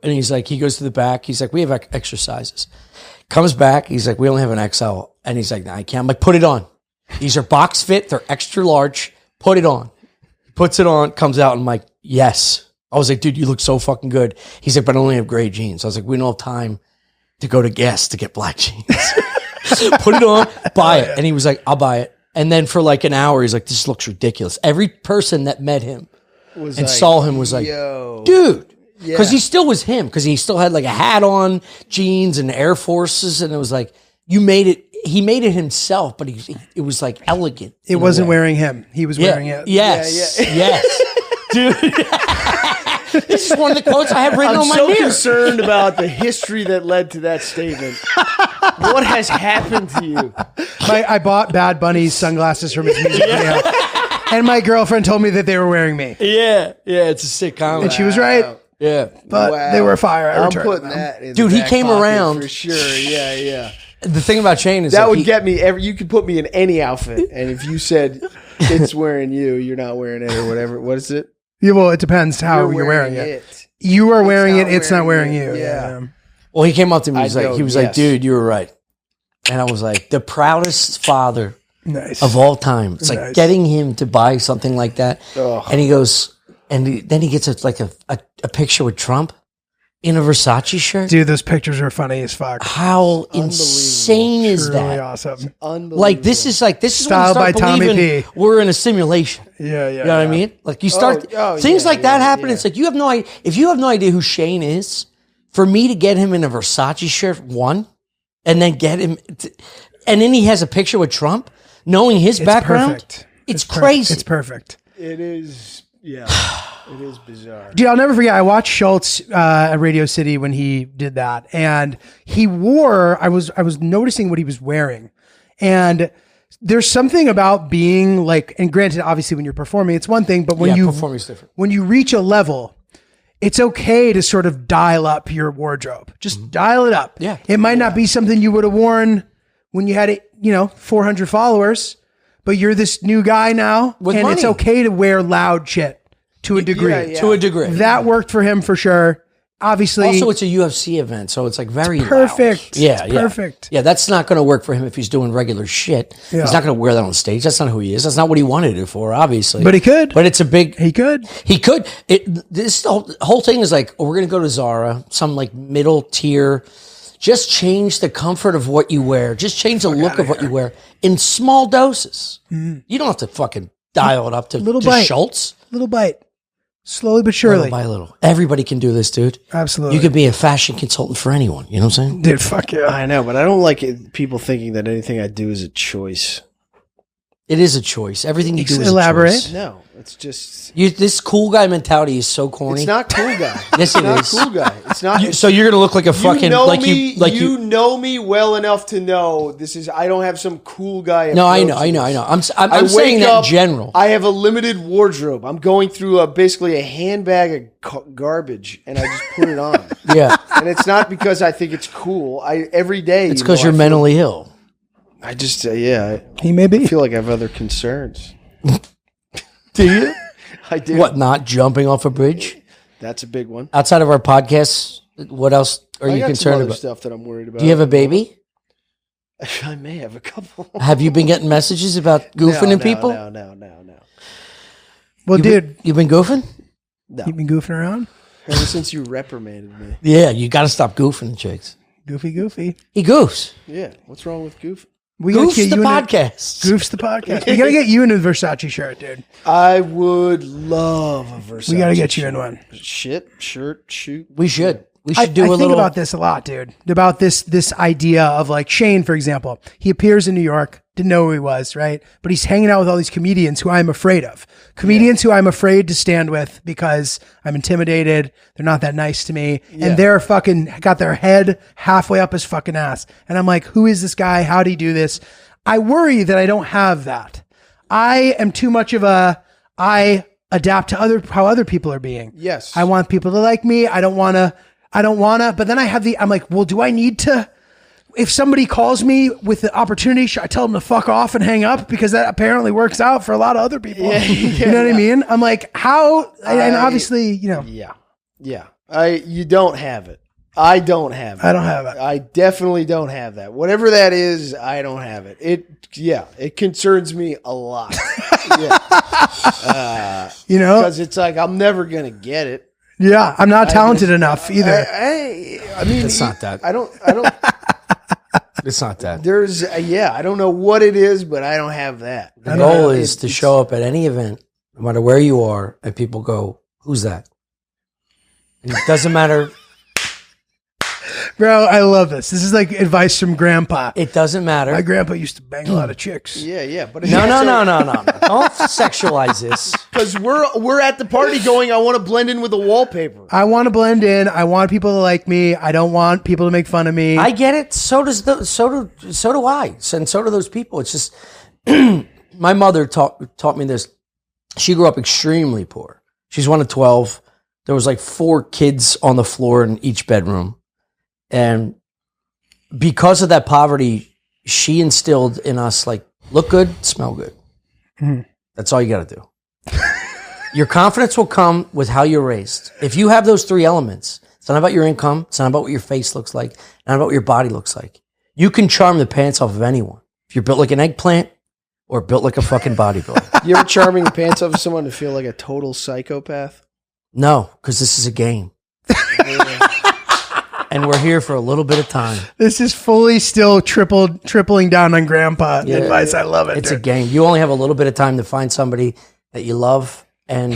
Speaker 6: And he's like, he goes to the back. He's like, we have extra sizes. Comes back. He's like, we only have an XL. And he's like, no, I can't. I'm like, put it on. These are box fit. They're extra large. Put it on. Puts it on, comes out, and I'm like, yes. I was like, dude, you look so fucking good. He's like, but I only have gray jeans. I was like, we don't have time to go to Guess to get black jeans. Put it on, buy it. And he was like, I'll buy it. And then for like an hour, he's like, this looks ridiculous. Every person that met him and saw him was like,
Speaker 7: yo.
Speaker 6: dude.
Speaker 7: Yeah.
Speaker 6: Because he still was him. Because he still had like a hat on, jeans, and Air Forces. And it was like, you made it. He made it himself, but it was like elegant.
Speaker 1: It wasn't wearing him. He was wearing it.
Speaker 6: Yes. Yes. Dude. This is one of the quotes I have written on my
Speaker 7: I'm so
Speaker 6: mirror.
Speaker 7: concerned about the history that led to that statement. What has happened to you?
Speaker 1: I bought Bad Bunny's sunglasses from his music video. And my girlfriend told me that they were wearing me.
Speaker 6: Yeah. Yeah, it's a sick comment.
Speaker 1: And she was right.
Speaker 6: Yeah.
Speaker 1: But they were fire. I
Speaker 7: I'm
Speaker 1: returned
Speaker 7: putting
Speaker 1: them.
Speaker 7: that in
Speaker 6: Dude,
Speaker 7: the
Speaker 6: he
Speaker 7: back
Speaker 6: came
Speaker 7: pocket
Speaker 6: around.
Speaker 7: for sure. Yeah.
Speaker 6: The thing about Shane is
Speaker 7: That would get me you could put me in any outfit, and if you said it's wearing you're not wearing it or whatever. What is it?
Speaker 1: Yeah, well, it depends how you're wearing it. You are wearing it. It's not wearing you.
Speaker 7: Yeah.
Speaker 6: Well, he came up to me. He was like,
Speaker 7: yes.
Speaker 6: dude, you were right. And I was like, the proudest father
Speaker 1: Nice.
Speaker 6: of all time. It's like
Speaker 1: Nice.
Speaker 6: getting him to buy something like that.
Speaker 7: Ugh.
Speaker 6: And he goes, then he gets a picture with Trump in a Versace shirt.
Speaker 1: Dude, those pictures are funny as fuck.
Speaker 6: How insane is
Speaker 1: Truly
Speaker 6: that?
Speaker 1: awesome.
Speaker 7: Unbelievable.
Speaker 6: Like this is when you
Speaker 1: Styled
Speaker 6: start
Speaker 1: by Tommy
Speaker 6: believing
Speaker 1: P.
Speaker 6: we're in a simulation.
Speaker 1: Yeah.
Speaker 6: You know what I mean? Like you start things like that happen. It's like you have no idea. If you have no idea who Shane is, for me to get him in a Versace shirt, and then get him, and then he has a picture with Trump, knowing his background.
Speaker 1: Perfect.
Speaker 6: It's crazy.
Speaker 1: It's perfect.
Speaker 7: It is. Yeah. It is bizarre.
Speaker 1: Dude, I'll never forget. I watched Schultz at Radio City when he did that, and he wore. I was noticing what he was wearing, and there's something about being like. And granted, obviously, when you're performing, it's one thing, but when
Speaker 6: performing is different.
Speaker 1: When you reach a level, it's okay to sort of dial up your wardrobe. Just dial it up.
Speaker 6: Yeah.
Speaker 1: It might not be something you would have worn when you had 400 followers, but you're this new guy now,
Speaker 6: With
Speaker 1: and
Speaker 6: money.
Speaker 1: it's okay to wear loud shit to a degree.
Speaker 7: yeah.
Speaker 6: To a degree.
Speaker 1: That worked for him for sure. Obviously,
Speaker 6: Also, it's a UFC event, so it's like very
Speaker 1: perfect.
Speaker 6: loud. Yeah,
Speaker 1: It's
Speaker 6: yeah.
Speaker 1: perfect.
Speaker 6: Yeah, that's not going to work for him if he's doing regular shit.
Speaker 1: Yeah.
Speaker 6: He's not going to wear that on stage. That's not who he is. That's not what he wanted it for, obviously.
Speaker 1: But he could.
Speaker 6: But it's a big.
Speaker 1: He could.
Speaker 6: He could. This whole thing is like, we're going to go to Zara, some like middle tier. Just change the comfort of what you wear. Just change the look of what you wear in small doses. You don't have to fucking dial it up to
Speaker 1: Little bite.
Speaker 6: Schultz.
Speaker 1: Little bite. Slowly but surely.
Speaker 6: Little by little. Everybody can do this, dude.
Speaker 1: Absolutely.
Speaker 6: You could be a fashion consultant for anyone. You know what I'm saying?
Speaker 1: Dude, fuck yeah.
Speaker 7: I know, but I don't like people thinking that anything I do is a choice.
Speaker 6: It is a choice. Everything you do is
Speaker 1: Elaborate.
Speaker 6: a choice.
Speaker 7: No, it's just.
Speaker 6: This cool guy mentality is so corny.
Speaker 7: It's not cool guy.
Speaker 6: Yes,
Speaker 7: it's
Speaker 6: it
Speaker 7: not
Speaker 6: is.
Speaker 7: cool guy. It's not.
Speaker 6: So you're gonna look like a fucking
Speaker 7: you know
Speaker 6: like
Speaker 7: me.
Speaker 6: you
Speaker 7: know me well enough to know this is. I don't have some cool guy.
Speaker 6: No, I
Speaker 7: approach
Speaker 6: know.
Speaker 7: to this.
Speaker 6: I'm
Speaker 7: I
Speaker 6: saying
Speaker 7: wake
Speaker 6: that in
Speaker 7: up,
Speaker 6: general.
Speaker 7: I have a limited wardrobe. I'm going through basically a handbag of garbage, and I just put it on.
Speaker 6: Yeah,
Speaker 7: And it's not because I think it's cool. Every day.
Speaker 6: it's because you're mentally ill.
Speaker 7: I just I
Speaker 1: He may be.
Speaker 7: feel like I have other concerns.
Speaker 6: Do you?
Speaker 7: I do.
Speaker 6: What? Not jumping off a bridge?
Speaker 7: That's a big one.
Speaker 6: Outside of our podcast, what else are
Speaker 7: I
Speaker 6: you
Speaker 7: got some
Speaker 6: concerned
Speaker 7: other
Speaker 6: about?
Speaker 7: stuff that I'm worried about.
Speaker 6: Do you have a baby?
Speaker 7: I may have a couple.
Speaker 6: Have you been getting messages about goofing in people?
Speaker 7: No.
Speaker 1: Well, dude,
Speaker 6: You've been goofing?
Speaker 1: you've been goofing around.
Speaker 7: Ever since you reprimanded me.
Speaker 6: Yeah, you got to stop goofing, chicks.
Speaker 1: Goofy.
Speaker 6: He goofs.
Speaker 7: Yeah. What's wrong with goof?
Speaker 1: We gotta
Speaker 6: Goofs
Speaker 1: get
Speaker 6: the
Speaker 1: you in
Speaker 6: podcast.
Speaker 1: Goofs the podcast. We gotta get you in a Versace shirt, dude.
Speaker 7: I would love a Versace.
Speaker 1: We gotta get you in one.
Speaker 7: Shirt, shoot.
Speaker 6: We should. We
Speaker 1: I
Speaker 6: should do a
Speaker 1: think
Speaker 6: little.
Speaker 1: about this a lot, dude. About this idea of like Shane, for example. He appears in New York. Didn't know who he was, right? But he's hanging out with all these comedians who I'm afraid of. Comedians who I'm afraid to stand with because I'm intimidated. They're not that nice to me. And they're fucking got their head halfway up his fucking ass. And I'm like, who is this guy? How did he do this? I worry that I don't have that. I am too much of I adapt to how other people are being.
Speaker 7: Yes.
Speaker 1: I want people to like me. I don't want to, but then I'm like, well, do I need to, if somebody calls me with the opportunity, should I tell them to fuck off and hang up? Because that apparently works out for a lot of other people. You know what I mean? I'm like, how, and obviously,
Speaker 7: Yeah. You don't have it. I don't have it.
Speaker 1: I don't have it.
Speaker 7: I definitely don't have that. Whatever that is, I don't have it. It concerns me a lot.
Speaker 1: You know?
Speaker 7: Because it's like, I'm never going to get it.
Speaker 1: Yeah, I'm not talented enough either.
Speaker 7: I mean,
Speaker 6: It's not that.
Speaker 7: I don't,
Speaker 6: It's not that.
Speaker 7: there's, I don't know what it is, but I don't have that.
Speaker 6: The goal is to show up at any event, no matter where you are, and people go, "Who's that?" And it doesn't matter.
Speaker 1: Bro, I love this. This is like advice from grandpa.
Speaker 6: It doesn't matter.
Speaker 1: My grandpa used to bang a lot of chicks.
Speaker 7: Yeah. But
Speaker 6: No. Don't sexualize this.
Speaker 7: Because we're at the party going, I want to blend in with the wallpaper.
Speaker 1: I want to blend in. I want people to like me. I don't want people to make fun of me.
Speaker 6: I get it. So do I, and so do those people. It's just my mother taught me this. She grew up extremely poor. She's one of 12. There was like 4 kids on the floor in each bedroom. And because of that poverty, she instilled in us, like, look good, smell good. That's all you got to do. Your confidence will come with how you're raised. If you have those 3 elements, it's not about your income, it's not about what your face looks like, not about what your body looks like. You can charm the pants off of anyone. If you're built like an eggplant or built like a fucking bodybuilder.
Speaker 7: You ever charming the pants off of someone to feel like a total psychopath?
Speaker 6: No, because this is a game. And we're here for a little bit of time.
Speaker 1: This is fully still tripling down on grandpa advice. I love it.
Speaker 6: It's
Speaker 1: dude.
Speaker 6: a game. You only have a little bit of time to find somebody that you love. And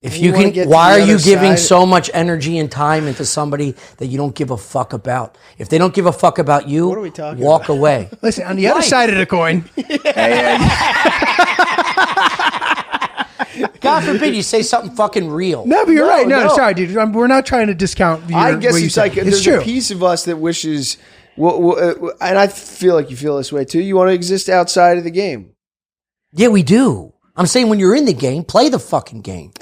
Speaker 6: if you
Speaker 7: wanna get
Speaker 6: can,
Speaker 7: to
Speaker 6: why
Speaker 7: the
Speaker 6: are you
Speaker 7: other
Speaker 6: giving
Speaker 7: side?
Speaker 6: so much energy and time into somebody that you don't give a fuck about? If they don't give a fuck about you,
Speaker 7: What are we talking
Speaker 6: walk
Speaker 7: about?
Speaker 6: away.
Speaker 1: Listen, on the other side of the coin,
Speaker 6: God forbid you say something fucking real.
Speaker 1: no, but you're
Speaker 7: No,
Speaker 1: right. No,
Speaker 7: no.
Speaker 1: sorry, dude. We're not trying to discount.
Speaker 7: I guess
Speaker 1: what you
Speaker 7: it's
Speaker 1: said.
Speaker 7: like
Speaker 1: It's
Speaker 7: there's
Speaker 1: true.
Speaker 7: a piece of us that wishes, and I feel like you feel this way too. You want to exist outside of the game.
Speaker 6: Yeah, we do. I'm saying when you're in the game, play the fucking game.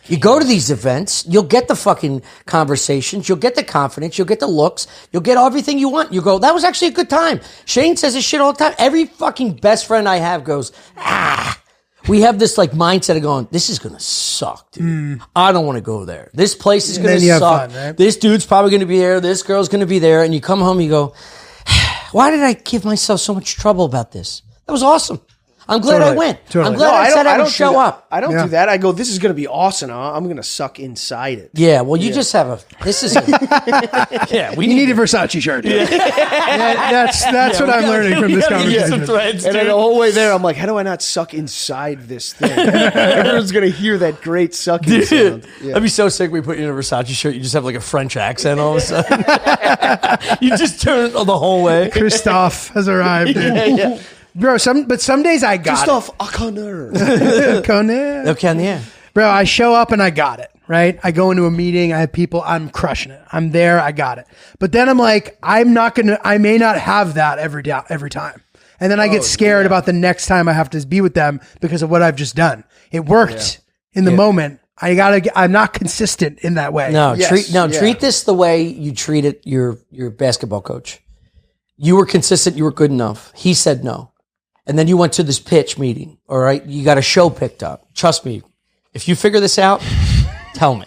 Speaker 6: You go to these events, you'll get the fucking conversations, you'll get the confidence, you'll get the looks, you'll get everything you want. You go, that was actually a good time. Shane says this shit all the time. Every fucking best friend I have goes, we have this like mindset of going, this is going to suck, dude. I don't want to go there. This place is
Speaker 1: And
Speaker 6: going
Speaker 1: then
Speaker 6: to
Speaker 1: you have
Speaker 6: suck.
Speaker 1: fun, right?
Speaker 6: This dude's probably going to be there. This girl's going to be there. And you come home, you go, why did I give myself so much trouble about this? That was awesome. I'm glad
Speaker 1: Totally.
Speaker 6: I went.
Speaker 1: Totally.
Speaker 6: I'm glad I said I would show up.
Speaker 7: I don't
Speaker 1: Yeah.
Speaker 7: do that. I go, this is going to be awesome. I'm going to suck inside it.
Speaker 6: Yeah, well, you just have this is yeah, we
Speaker 1: You need a Versace shirt. Dude. That's what I'm learning from this conversation.
Speaker 7: And then the whole way there, I'm like, how do I not suck inside this thing? Everyone's going to hear that great sucking sound. Yeah.
Speaker 6: I'd be so sick we put you in a Versace shirt, you just have like a French accent all of a sudden. You just turn it the whole way.
Speaker 1: Christophe has arrived, dude. Bro. Some days I got
Speaker 7: Christophe O'Connor.
Speaker 1: it. Conan.
Speaker 6: Okay, yeah.
Speaker 1: Bro, I show up and I got it, right? I go into a meeting, I have people, I'm crushing it. I'm there, I got it. But then I'm like, I may not have that every time. And then I get scared about the next time I have to be with them because of what I've just done. It worked in the moment. I'm not consistent in that way.
Speaker 6: No,
Speaker 7: Yes,
Speaker 6: treat this the way you treated your basketball coach. You were consistent, you were good enough. He said no. And then you went to this pitch meeting, all right? You got a show picked up. Trust me, if you figure this out, tell me.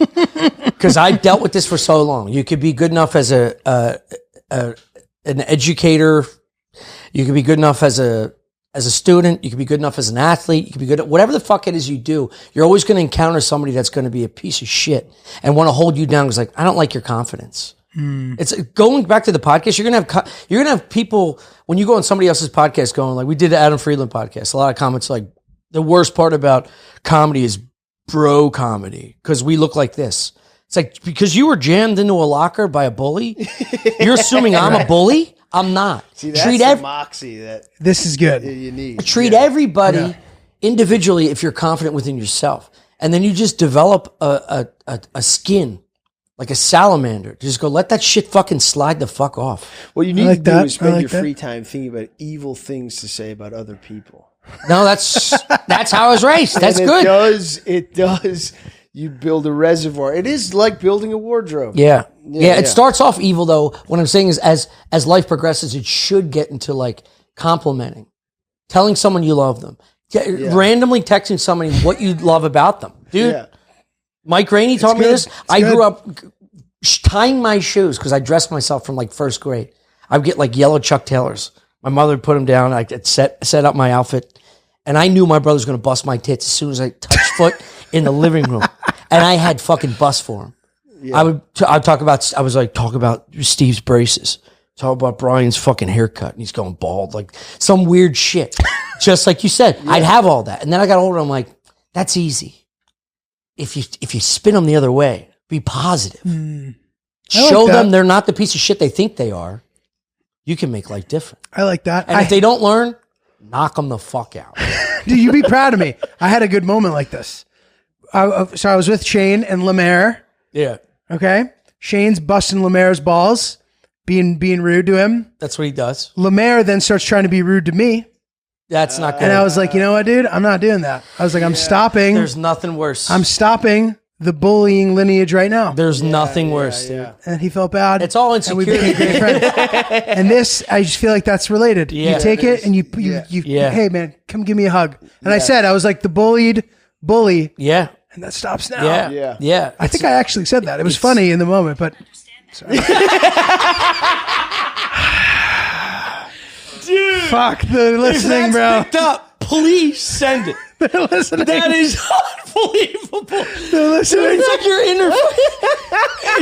Speaker 6: Because I dealt with this for so long. You could be good enough as an educator. You could be good enough as a student. You could be good enough as an athlete. You could be good at whatever the fuck it is you do. You're always going to encounter somebody that's going to be a piece of shit and want to hold you down. It's like, I don't like your confidence. It's going back to the podcast. You're gonna have people when you go on somebody else's podcast going like we did the Adam Friedland podcast. A lot of comments like the worst part about comedy is bro comedy because we look like this. It's like because you were jammed into a locker by a bully. You're assuming I'm a bully. I'm not.
Speaker 7: See, that's the moxie that
Speaker 1: This is good.
Speaker 7: you need.
Speaker 6: Treat everybody individually if you're confident within yourself, and then you just develop a skin. Like a salamander. Just go, let that shit fucking slide the fuck off.
Speaker 7: What you need
Speaker 1: like
Speaker 7: to do
Speaker 1: that.
Speaker 7: is spend
Speaker 1: I like
Speaker 7: your
Speaker 1: that.
Speaker 7: free time thinking about evil things to say about other people.
Speaker 6: No, that's how I was raised. That's
Speaker 7: And
Speaker 6: good.
Speaker 7: It does. You build a reservoir. It is like building a wardrobe.
Speaker 6: Yeah.
Speaker 7: Yeah,
Speaker 6: It starts off evil though. What I'm saying is as life progresses, it should get into like complimenting, telling someone you love them, randomly texting somebody what you love about them. Dude,
Speaker 7: Yeah.
Speaker 6: Mike Rainey taught me
Speaker 1: good.
Speaker 6: this. I grew up tying my shoes because I dressed myself from like first grade. I'd get like yellow Chuck Taylors. My mother would put them down. I'd set up my outfit. And I knew my brother was going to bust my tits as soon as I touched foot in the living room. And I had fucking bust for him. Yeah. I'd talk about Steve's braces. Talk about Brian's fucking haircut. And he's going bald. Like some weird shit. Just like you said. Yeah. I'd have all that. And then I got older. I'm like, that's easy. If you spin them the other way, be positive. Show them they're not the piece of shit they think they are. You can make life different.
Speaker 1: I like that.
Speaker 6: And if they don't learn, knock them the fuck out.
Speaker 1: Dude, you be proud of me. I had a good moment like this. So I was with Shane and Lemaire.
Speaker 6: Yeah.
Speaker 1: Okay. Shane's busting Lemaire's balls, being rude to him.
Speaker 6: That's what he does.
Speaker 1: Lemaire then starts trying to be rude to me.
Speaker 6: That's not good.
Speaker 1: And I was like, you know what, dude? I'm not doing that. I was like, I'm stopping.
Speaker 6: There's nothing worse.
Speaker 1: I'm stopping the bullying lineage right now.
Speaker 6: There's nothing worse, dude.
Speaker 1: And he felt bad.
Speaker 6: It's all insecurity.
Speaker 1: And we became great friends. And this, I just feel like that's related.
Speaker 6: Yeah,
Speaker 1: you take it and you hey man, come give me a hug. And I said, I was like the bullied bully.
Speaker 6: Yeah.
Speaker 1: And that stops now.
Speaker 6: Yeah.
Speaker 1: I think I actually said that. It was funny in the moment, but.
Speaker 6: Dude.
Speaker 1: Fuck, they're listening, bro.
Speaker 6: Picked up, please send it.
Speaker 1: They're listening.
Speaker 6: That is unbelievable.
Speaker 1: They're listening.
Speaker 6: Dude, it's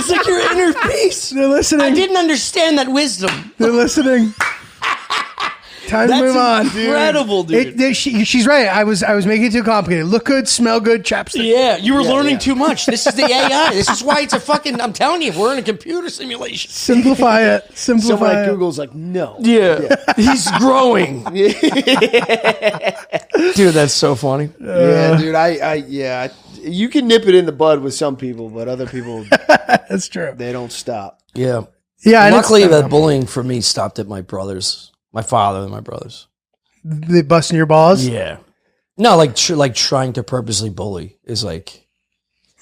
Speaker 6: like your inner peace.
Speaker 1: They're listening.
Speaker 6: I didn't understand that wisdom.
Speaker 1: They're listening. Time to move on.
Speaker 6: Incredible, dude.
Speaker 1: She's right. I was making it too complicated. Look good, smell good, chapstick.
Speaker 6: Yeah, you were learning too much. This is the AI. This is why it's a fucking. I'm telling you, we're in a computer simulation.
Speaker 1: Simplify it.
Speaker 7: Someone at Google's like, no.
Speaker 6: Yeah. He's growing. Dude, that's so funny.
Speaker 7: Yeah, dude. You can nip it in the bud with some people, but other people,
Speaker 1: that's true.
Speaker 7: They don't stop.
Speaker 6: Yeah.
Speaker 1: Yeah.
Speaker 6: Luckily, that bullying for me stopped at my brothers. My father and my brothers.
Speaker 1: They busting your balls?
Speaker 6: Yeah. No, like trying to purposely bully is like.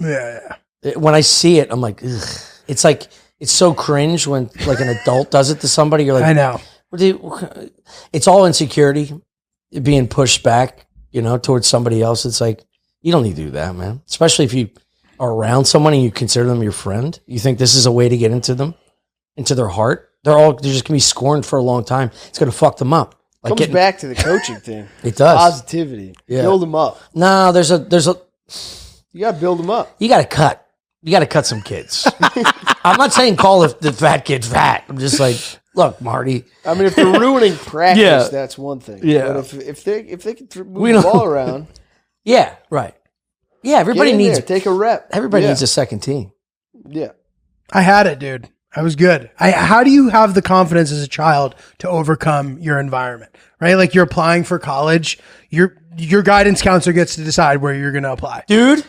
Speaker 1: Yeah.
Speaker 6: When I see it, I'm like, ugh. It's like, it's so cringe when like an adult does it to somebody. You're like,
Speaker 1: I know.
Speaker 6: It's all insecurity being pushed back, towards somebody else. It's like, you don't need to do that, man. Especially if you are around someone and you consider them your friend. You think this is a way to get into them, into their heart. They're just gonna be scorned for a long time. It's gonna fuck them up.
Speaker 7: Like comes back to the coaching thing.
Speaker 6: It does.
Speaker 7: Positivity. Yeah. Build them up.
Speaker 6: No, there's a.
Speaker 7: You gotta build them up.
Speaker 6: You gotta cut. You gotta cut some kids. I'm not saying call the fat kid fat. I'm just like, look, Marty.
Speaker 7: I mean, if they're ruining practice, that's one thing.
Speaker 6: Yeah.
Speaker 7: But if they can move the ball around.
Speaker 6: Yeah. Right. Yeah. Everybody needs
Speaker 7: take a rep.
Speaker 6: Everybody needs a second team.
Speaker 7: Yeah.
Speaker 1: I had it, dude. I was good. How do you have the confidence as a child to overcome your environment, right? Like you're applying for college, your guidance counselor gets to decide where you're going to apply.
Speaker 6: Dude,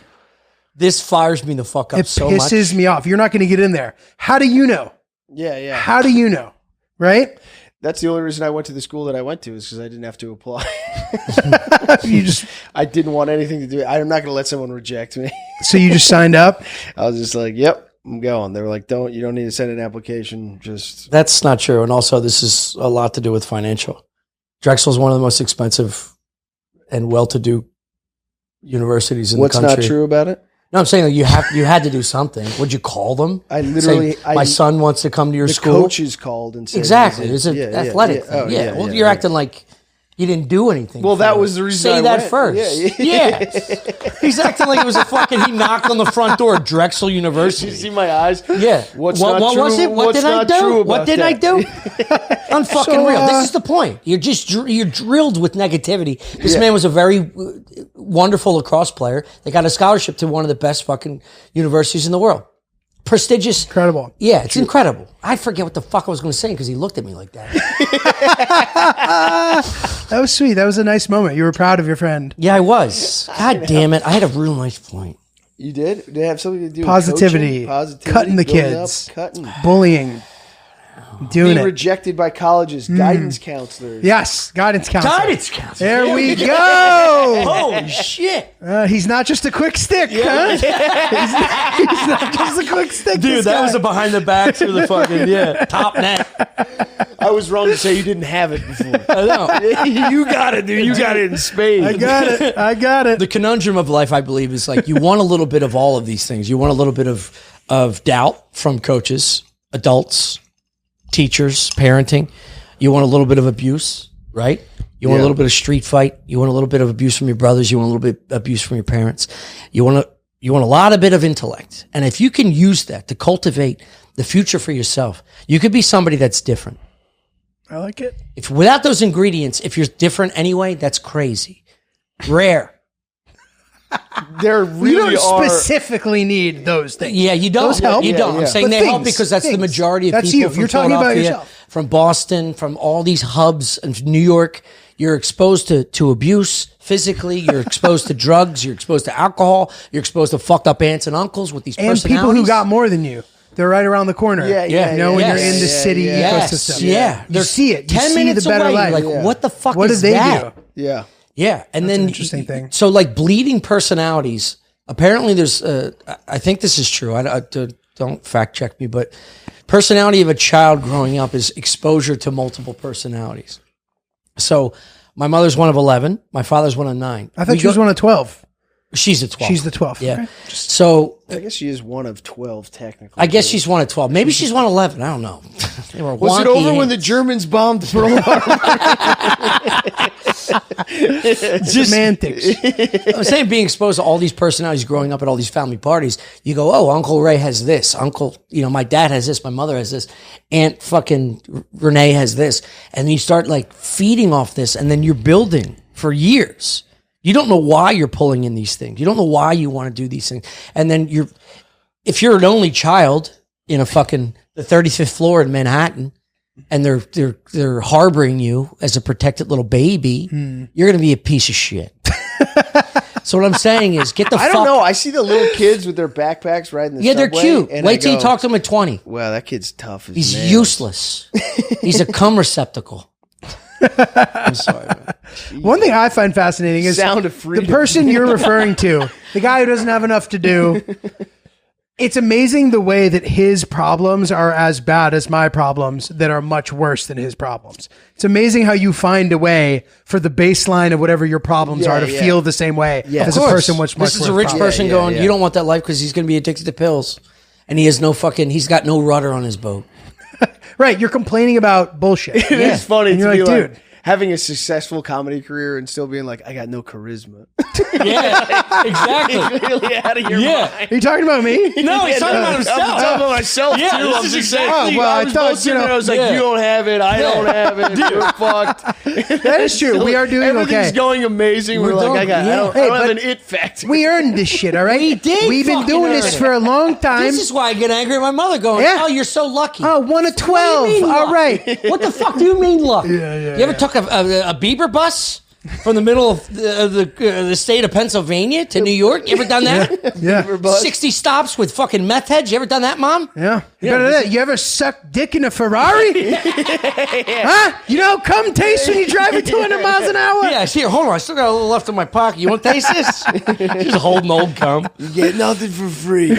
Speaker 6: this fires me the fuck up so much.
Speaker 1: It pisses me off. You're not going to get in there. How do you know?
Speaker 7: Yeah.
Speaker 1: How do you know, right?
Speaker 7: That's the only reason I went to the school that I went to is because I didn't have to apply. I didn't want anything to do. I'm not going to let someone reject me.
Speaker 1: So you just signed up?
Speaker 7: I was just like, yep. I'm going. They were like, you don't need to send an application.
Speaker 6: That's not true. And also this is a lot to do with financial. Drexel is one of the most expensive and well-to-do universities in the country.
Speaker 7: What's not true about it?
Speaker 6: No, I'm saying you had to do something. Would you call them? My son wants to come to your school.
Speaker 7: The coaches called and said.
Speaker 6: Exactly. It's an athletic thing. Well, you're acting like you didn't do anything.
Speaker 7: Well, that was the reason
Speaker 6: I went. First. Yeah. He's acting like it was he knocked on the front door at Drexel University.
Speaker 7: Did you see my eyes?
Speaker 6: Yeah.
Speaker 7: What was it?
Speaker 6: What did I do? What did I do? Unfucking real. This is the point. You're drilled with negativity. This man was a very wonderful lacrosse player. They got a scholarship to one of the best fucking universities in the world. Prestigious.
Speaker 1: Incredible.
Speaker 6: Yeah, it's incredible. I forget what the fuck I was going to say because he looked at me like that.
Speaker 1: That was sweet. That was a nice moment. You were proud of your friend.
Speaker 6: Yeah, I was. God damn it. I had a real nice point.
Speaker 7: You did? Did it have something to do with
Speaker 1: positivity, cutting the kids, bullying, doing
Speaker 7: being rejected by colleges, guidance counselors.
Speaker 1: Yes, guidance counselor.
Speaker 6: Guidance counselor.
Speaker 1: There we go.
Speaker 6: Holy shit.
Speaker 1: He's not just a quick stick, huh? He's not just a quick stick.
Speaker 6: Dude, that was a behind the back to the fucking, top net.
Speaker 7: I was wrong to say you didn't have it before.
Speaker 6: I know.
Speaker 7: You got it, dude. You got it in spades.
Speaker 1: I got it.
Speaker 6: The conundrum of life, I believe, is like you want a little bit of all of these things. You want a little bit of doubt from coaches, adults, teachers, parenting. You want a little bit of abuse, right? You want a little bit of street fight. You want a little bit of abuse from your brothers. You want a little bit of abuse from your parents. You want a lot of bit of intellect. And if you can use that to cultivate the future for yourself, you could be somebody that's different.
Speaker 1: I like it.
Speaker 6: If without those ingredients, if you're different anyway, that's crazy. Rare.
Speaker 7: There really
Speaker 1: You don't
Speaker 7: are.
Speaker 1: specifically need those things.
Speaker 6: Yeah, you don't.
Speaker 1: Those help.
Speaker 6: You don't. I'm saying
Speaker 1: But
Speaker 6: they help
Speaker 1: things,
Speaker 6: because that's the
Speaker 1: things.
Speaker 6: majority of
Speaker 1: That's
Speaker 6: people
Speaker 1: you.
Speaker 6: from
Speaker 1: You're talking about
Speaker 6: Philadelphia,
Speaker 1: yourself.
Speaker 6: from Boston, from all these hubs of New York. You're exposed to abuse physically. You're exposed to drugs. You're exposed to alcohol. You're exposed to fucked up aunts and uncles with these
Speaker 1: And
Speaker 6: personalities.
Speaker 1: people who got more than you. They're right around the corner.
Speaker 7: Yeah,
Speaker 6: yeah,
Speaker 1: You know, when
Speaker 6: yes.
Speaker 1: you're in the city
Speaker 6: Yes,
Speaker 1: ecosystem.
Speaker 6: yeah.
Speaker 1: You see it. You
Speaker 6: 10
Speaker 1: see
Speaker 6: minutes
Speaker 1: the better
Speaker 6: away.
Speaker 1: life.
Speaker 6: You're like, what the fuck
Speaker 1: What
Speaker 6: is
Speaker 1: did they
Speaker 6: that?
Speaker 1: do?
Speaker 7: Yeah.
Speaker 6: Yeah, and
Speaker 1: That's
Speaker 6: then
Speaker 1: an interesting thing.
Speaker 6: So, like bleeding personalities. Apparently, there's. I think this is true. Don't fact check me, but personality of a child growing up is exposure to multiple personalities. So, my mother's one of 11. My father's one of 9.
Speaker 1: I thought she was one of 12.
Speaker 6: She's a 12.
Speaker 1: She's the 12th.
Speaker 6: Yeah.
Speaker 1: Okay.
Speaker 6: So
Speaker 7: I guess she is one of 12 technically.
Speaker 6: I guess she's one of 12. Maybe she's one of 11. I don't know. They were
Speaker 7: Was it
Speaker 6: wonky
Speaker 7: over when the
Speaker 6: hands.
Speaker 7: Germans bombed Pearl
Speaker 1: Semantics.
Speaker 6: I'm saying being exposed to all these personalities growing up at all these family parties, you go, oh, Uncle Ray has this. Uncle, my dad has this. My mother has this. Aunt fucking Renee has this. And you start like feeding off this and then you're building for years. You don't know why you're pulling in these things. You don't know why you want to do these things. And then if you're an only child in a fucking the 35th floor in Manhattan, and they're harboring you as a protected little baby, you're going to be a piece of shit. So what I'm saying is, get the fuck.
Speaker 7: I don't know. I see the little kids with their backpacks riding the
Speaker 6: Yeah, they're
Speaker 7: subway,
Speaker 6: cute.
Speaker 7: and
Speaker 6: Wait
Speaker 7: I
Speaker 6: till you
Speaker 7: go,
Speaker 6: talk to them at 20.
Speaker 7: Wow, that kid's tough as
Speaker 6: He's
Speaker 7: nails.
Speaker 6: useless. He's a cum receptacle. I'm sorry, man.
Speaker 1: One thing I find fascinating is
Speaker 7: Sound of
Speaker 1: the
Speaker 7: freedom.
Speaker 1: person you're referring to, the guy who doesn't have enough to do. It's amazing the way that his problems are as bad as my problems that are much worse than his problems. It's amazing how you find a way for the baseline of whatever your problems
Speaker 7: Yeah,
Speaker 1: are to
Speaker 7: yeah.
Speaker 1: feel the same way
Speaker 7: Yeah.
Speaker 1: as
Speaker 6: Of
Speaker 1: a
Speaker 6: course.
Speaker 1: person much
Speaker 6: This is
Speaker 1: worse
Speaker 6: a rich
Speaker 1: problems.
Speaker 6: person
Speaker 7: Yeah,
Speaker 6: going,
Speaker 7: yeah.
Speaker 6: you don't want that life because he's going to be addicted to pills. And he has he's got no rudder on his boat.
Speaker 1: Right, you're complaining about bullshit.
Speaker 7: It is funny
Speaker 1: And
Speaker 7: to
Speaker 1: you're
Speaker 7: be
Speaker 1: like,
Speaker 7: like,
Speaker 1: dude.
Speaker 7: having a successful comedy career and still being like, I got no charisma.
Speaker 6: Yeah, exactly.
Speaker 7: Really out of your mind.
Speaker 1: Are you talking about me?
Speaker 6: No, he's talking about himself.
Speaker 7: I'm talking about myself
Speaker 6: Yeah,
Speaker 7: too.
Speaker 6: this
Speaker 7: I'm
Speaker 6: is
Speaker 7: just
Speaker 6: exactly-
Speaker 7: saying.
Speaker 1: Oh, well, I
Speaker 7: was
Speaker 1: thought,
Speaker 7: both sitting
Speaker 1: you know,
Speaker 7: there, I was like,
Speaker 6: yeah.
Speaker 7: you don't have it. I don't have it. You're fucked.
Speaker 1: That is true. We are doing
Speaker 7: Everything's
Speaker 1: okay.
Speaker 7: going amazing. We're like,
Speaker 6: doing-
Speaker 7: I
Speaker 6: yeah.
Speaker 7: don't
Speaker 1: Hey,
Speaker 7: have
Speaker 1: but
Speaker 7: an it factor.
Speaker 1: We earned this shit, all right?
Speaker 6: We did
Speaker 1: We've been
Speaker 6: fucking
Speaker 1: doing
Speaker 6: earn
Speaker 1: this
Speaker 6: it.
Speaker 1: for a long time.
Speaker 6: This is why I get angry at my mother going,
Speaker 1: Yeah.
Speaker 6: oh, you're so lucky.
Speaker 1: Oh, 1 of 12.
Speaker 6: What do you mean
Speaker 1: All
Speaker 6: luck?
Speaker 1: right.
Speaker 6: What the fuck do you mean luck?
Speaker 1: yeah,
Speaker 6: You ever took a Bieber bus from the middle of the state of Pennsylvania to New York? You ever done that?
Speaker 1: Yeah.
Speaker 6: 60 stops with fucking meth heads. You ever done that, Mom?
Speaker 1: Yeah. You ever suck dick in a Ferrari? Huh? Come taste when you drive at 200 miles an hour.
Speaker 6: Yeah, here, hold on. I still got a little left in my pocket. You want to taste this? Just holding old cum.
Speaker 7: You get nothing for free.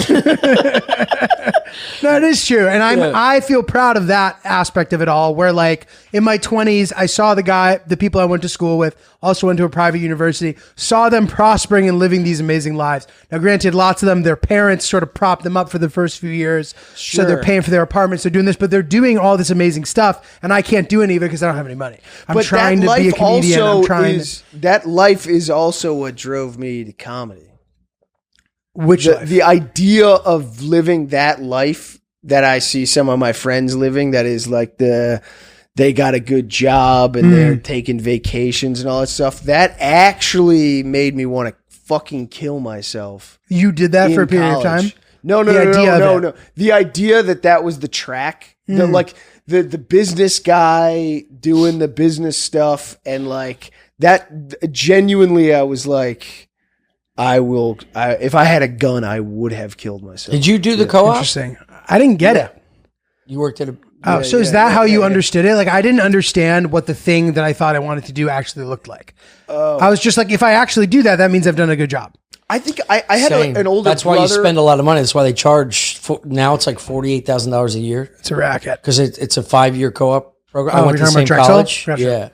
Speaker 1: No, it is true. And I feel proud of that aspect of it all, where like in my 20s, I saw the people I went to school with, also went to a private university, saw them prospering and living these amazing lives. Now, granted, lots of them, their parents sort of propped them up for the first few years. So they're
Speaker 7: Sure.
Speaker 1: paying for their apartments. They're doing this, but they're doing all this amazing stuff. And I can't do any of it because I don't have any money. I'm
Speaker 7: But
Speaker 1: trying
Speaker 7: that
Speaker 1: to be a
Speaker 7: life
Speaker 1: comedian.
Speaker 7: also
Speaker 1: I'm trying
Speaker 7: that life is also what drove me to comedy.
Speaker 1: which life?
Speaker 7: The idea of living that life that I see some of my friends living, that is like they got a good job and they're taking vacations and all that stuff. That actually made me want to fucking kill myself.
Speaker 1: You did that for a
Speaker 7: in
Speaker 1: period of
Speaker 7: college.
Speaker 1: time?
Speaker 7: No.
Speaker 1: The idea of it.
Speaker 7: The idea that was the track, the business guy doing the business stuff, and like that. Genuinely, I was like, if I had a gun, I would have killed myself.
Speaker 6: Did you do the co-op?
Speaker 1: Interesting. I didn't get it.
Speaker 6: You worked at a...
Speaker 1: Oh, so is that how you understood it? Like, I didn't understand what the thing that I thought I wanted to do actually looked like. I was just like, if I actually do that, that means I've done a good job.
Speaker 7: I think I had
Speaker 6: Same.
Speaker 7: an older
Speaker 6: That's why
Speaker 7: brother.
Speaker 6: you spend a lot of money. That's why they charge, now it's like $48,000 a year.
Speaker 1: It's a racket.
Speaker 6: Because it's a 5-year co-op program. I
Speaker 1: Oh,
Speaker 6: went to
Speaker 1: you're
Speaker 6: the same
Speaker 1: talking about
Speaker 6: college.
Speaker 1: Drexel? Gotcha.
Speaker 6: Yeah.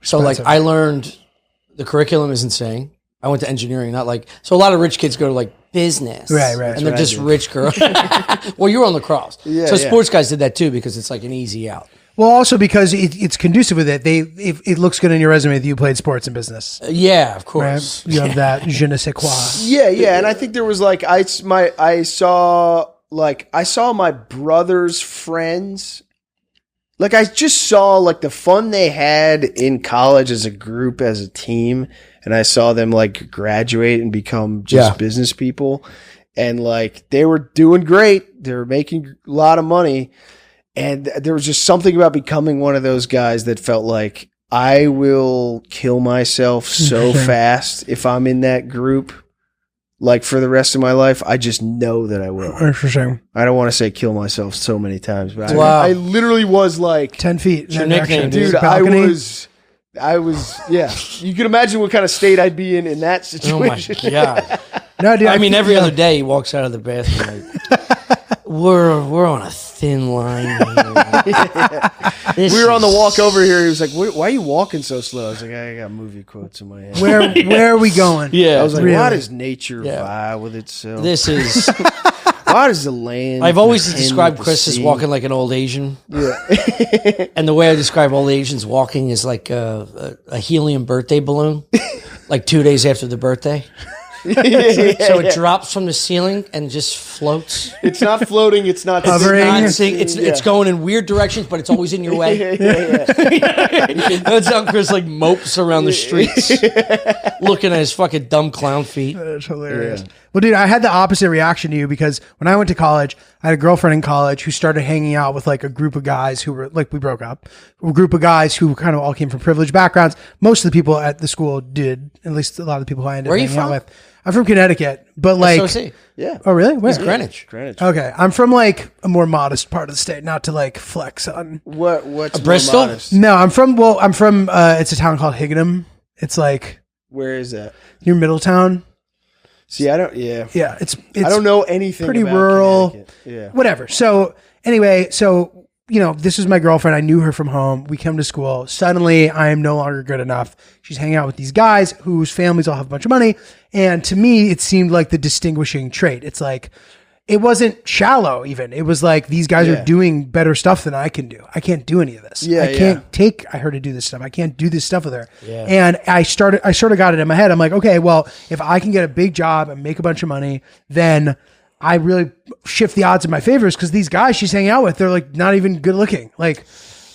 Speaker 6: So like
Speaker 1: Expensive.
Speaker 6: I learned the curriculum is insane. I went to engineering, not like, so a lot of rich kids go to like business.
Speaker 1: Right, right.
Speaker 6: And they're just rich girls. Well, you were on lacrosse.
Speaker 7: Yeah,
Speaker 6: So
Speaker 7: yeah.
Speaker 6: sports guys did that too because it's like an easy out.
Speaker 1: Well, also because it's conducive with it. It looks good in your resume that you played sports and business.
Speaker 6: Yeah, of
Speaker 1: Right?
Speaker 6: course.
Speaker 1: You have that je ne sais quoi.
Speaker 7: Yeah, and I think there was like I saw my brother's friends. Like I just saw like the fun they had in college as a group, as a team, and I saw them like graduate and become just business people, and like they were doing great. They were making a lot of money, and there was just something about becoming one of those guys that felt like I will kill myself so fast if I'm in that group. Like for the rest of my life, I just know that I will.
Speaker 1: Interesting.
Speaker 7: I don't want to say kill myself so many times, but
Speaker 6: Wow.
Speaker 7: I literally was like
Speaker 1: 10 feet.
Speaker 6: Your
Speaker 1: in that
Speaker 6: nickname,
Speaker 1: direction.
Speaker 7: dude,
Speaker 1: Balcony.
Speaker 7: I was, yeah. You can imagine what kind of state I'd be in that
Speaker 6: Oh my
Speaker 7: situation.
Speaker 6: god!
Speaker 1: No, dude,
Speaker 6: I mean, every
Speaker 1: yeah.
Speaker 6: other day he walks out of the bathroom. Like, we're on a thin line here. This
Speaker 7: We were on the
Speaker 6: is-
Speaker 7: walk over here. He was like, "Why are you walking so slow?" I was like, "I got movie quotes in my head."
Speaker 1: Where are we going?
Speaker 6: Yeah,
Speaker 7: I was like,
Speaker 1: Really?
Speaker 7: "Why does nature
Speaker 6: Yeah.
Speaker 7: vie with itself?
Speaker 6: this is.
Speaker 7: Why does the land?"
Speaker 6: I've always
Speaker 7: contend
Speaker 6: described
Speaker 7: with the
Speaker 6: Chris as
Speaker 7: sea?"
Speaker 6: walking like an old Asian,
Speaker 7: Yeah,
Speaker 6: and the way I describe old Asians walking is like a helium birthday balloon, like 2 days after the birthday. So it drops from the ceiling and just floats.
Speaker 7: It's not floating. It's not
Speaker 1: Hovering.
Speaker 7: sinking.
Speaker 6: It's going in weird directions, but it's always in your way.
Speaker 7: Yeah.
Speaker 6: That's how Chris like mopes around the streets, looking at his fucking dumb clown feet.
Speaker 1: That's hilarious. Well, dude, I had the opposite reaction to you because when I went to college, I had a girlfriend in college who started hanging out with like a group of guys who were like, we broke up, a group of guys who kind of all came from privileged backgrounds. Most of the people at the school did, at least a lot of the people who I ended
Speaker 6: Where
Speaker 1: up
Speaker 6: are you
Speaker 1: hanging out
Speaker 6: from?
Speaker 1: with. I'm from Connecticut, but like,
Speaker 6: SOC.
Speaker 7: Yeah.
Speaker 1: oh really? Where?
Speaker 6: It's Greenwich.
Speaker 7: Greenwich.
Speaker 1: Okay. I'm from like a more modest part of the state, not to like flex on.
Speaker 7: What's more
Speaker 6: Bristol?
Speaker 7: modest?
Speaker 1: No, I'm from, it's a town called Higginham. It's like
Speaker 7: Where is that?
Speaker 1: near Middletown.
Speaker 7: See, I don't. Yeah,
Speaker 1: Yeah. It's
Speaker 7: I don't know anything.
Speaker 1: pretty
Speaker 7: about
Speaker 1: rural.
Speaker 7: Connecticut. Yeah.
Speaker 1: Whatever. So anyway, this is my girlfriend. I knew her from home. We come to school. Suddenly, I am no longer good enough. She's hanging out with these guys whose families all have a bunch of money. And to me, it seemed like the distinguishing trait. It's like, it wasn't shallow even. It was like, these guys
Speaker 7: Yeah.
Speaker 1: are doing better stuff than I can do. I can't do any of this.
Speaker 7: Yeah,
Speaker 1: I can't take her to do this stuff. I can't do this stuff with her.
Speaker 6: Yeah.
Speaker 1: And I sort of got it in my head. I'm like, okay, well, if I can get a big job and make a bunch of money, then I really shift the odds in my favors because these guys she's hanging out with, they're like not even good looking. Like,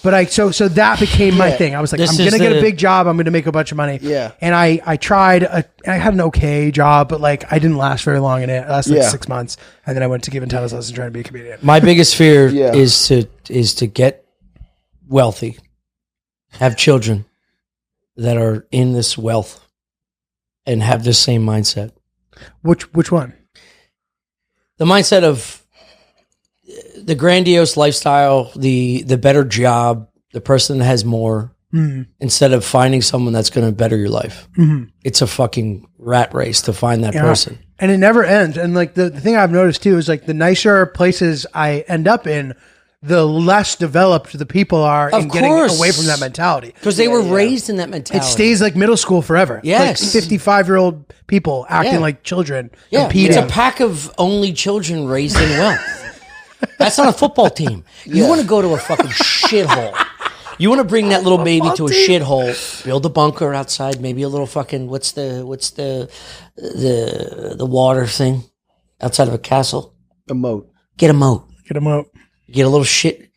Speaker 1: but so that became my thing. I was like,
Speaker 6: This
Speaker 1: I'm
Speaker 6: is
Speaker 1: going to get a
Speaker 6: the-
Speaker 1: big job. I'm going to make a bunch of money.
Speaker 7: Yeah.
Speaker 1: And I tried, I had an okay job, but like I didn't last very long in it. I lasted like
Speaker 7: Yeah.
Speaker 1: 6 months. And then I went to giving tennis lessons trying to be a comedian.
Speaker 6: My biggest fear
Speaker 7: Yeah.
Speaker 6: is to get wealthy, have children that are in this wealth, and have the same mindset.
Speaker 1: Which one?
Speaker 6: The mindset of the grandiose lifestyle, the better job, the person that has more, instead of finding someone that's going to better your life. It's a fucking rat race to find that
Speaker 1: Yeah.
Speaker 6: person.
Speaker 1: And it never ends. And like the thing I've noticed too is like the nicer places I end up in, the less developed the people are
Speaker 6: Of
Speaker 1: in getting
Speaker 6: course.
Speaker 1: away from that mentality.
Speaker 6: Because they were raised in that mentality.
Speaker 1: It stays like middle school forever.
Speaker 6: Yes.
Speaker 1: Like 55-year-old people acting
Speaker 6: Yeah.
Speaker 1: like children.
Speaker 6: Yeah,
Speaker 1: competing.
Speaker 6: it's a pack of only children raised in wealth. That's not a football team. You want to go to a fucking shithole. You want to bring that little baby to a shithole, build a bunker outside, maybe a little fucking what's the water thing outside of a castle?
Speaker 7: A moat.
Speaker 6: Get a moat.
Speaker 1: Get them out.
Speaker 6: Get a little shit.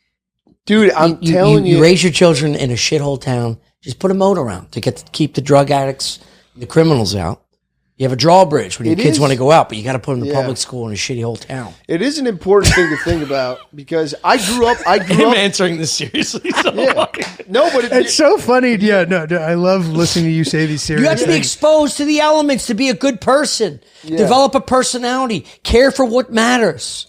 Speaker 7: Dude, I'm telling you.
Speaker 6: You raise your children in a shithole town. Just put a moat around to keep the drug addicts, the criminals out. You have a drawbridge when your
Speaker 7: It
Speaker 6: kids
Speaker 7: is-
Speaker 6: want to go out, but you got to put them in
Speaker 7: Yeah.
Speaker 6: public school in a shitty whole town.
Speaker 7: It is an important thing to think about because I grew up.
Speaker 6: answering this seriously. So
Speaker 7: No, but
Speaker 1: It's so funny. Yeah, no, I love listening to you say these serious
Speaker 6: You have to be
Speaker 1: things.
Speaker 6: exposed to the elements to be a good person. Develop a personality. Care for what matters.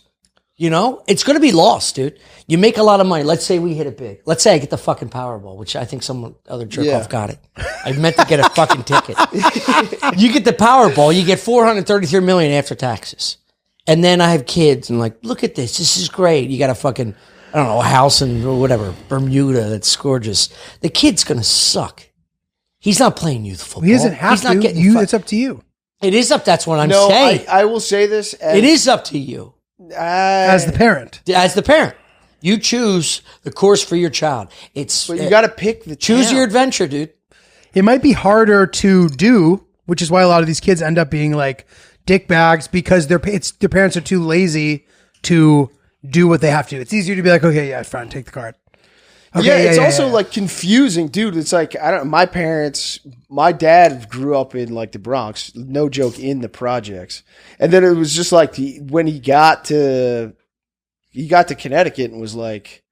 Speaker 6: You know, it's going to be lost, dude. You make a lot of money. Let's say we hit it big. Let's say I get the fucking Powerball, which I think some other jerk
Speaker 7: Yeah.
Speaker 6: off got it. I meant to get a fucking ticket. You get the Powerball, you get $433 million after taxes. And then I have kids and like, look at this. This is great. You got a fucking, I don't know, a house in or whatever, Bermuda that's gorgeous. The kid's going to suck. He's not playing youth football.
Speaker 1: He doesn't have
Speaker 6: He's not
Speaker 1: to.
Speaker 6: getting
Speaker 1: You, it's up to you.
Speaker 6: It is up. That's what I'm
Speaker 7: no,
Speaker 6: saying.
Speaker 7: I will say this.
Speaker 6: It is up to you
Speaker 1: As the parent.
Speaker 6: as the parent. You choose the course for your child. But
Speaker 7: you got to pick the
Speaker 6: choose
Speaker 7: town.
Speaker 6: your adventure, dude.
Speaker 1: It might be harder to do, which is why a lot of these kids end up being like dick bags because their parents are too lazy to do what they have to. It's easier to be like, okay, yeah, fine, take the card. Okay,
Speaker 7: It's also like confusing, dude. It's like my dad grew up in like the Bronx, no joke, in the projects, and then it was just like when he got to Connecticut and was like,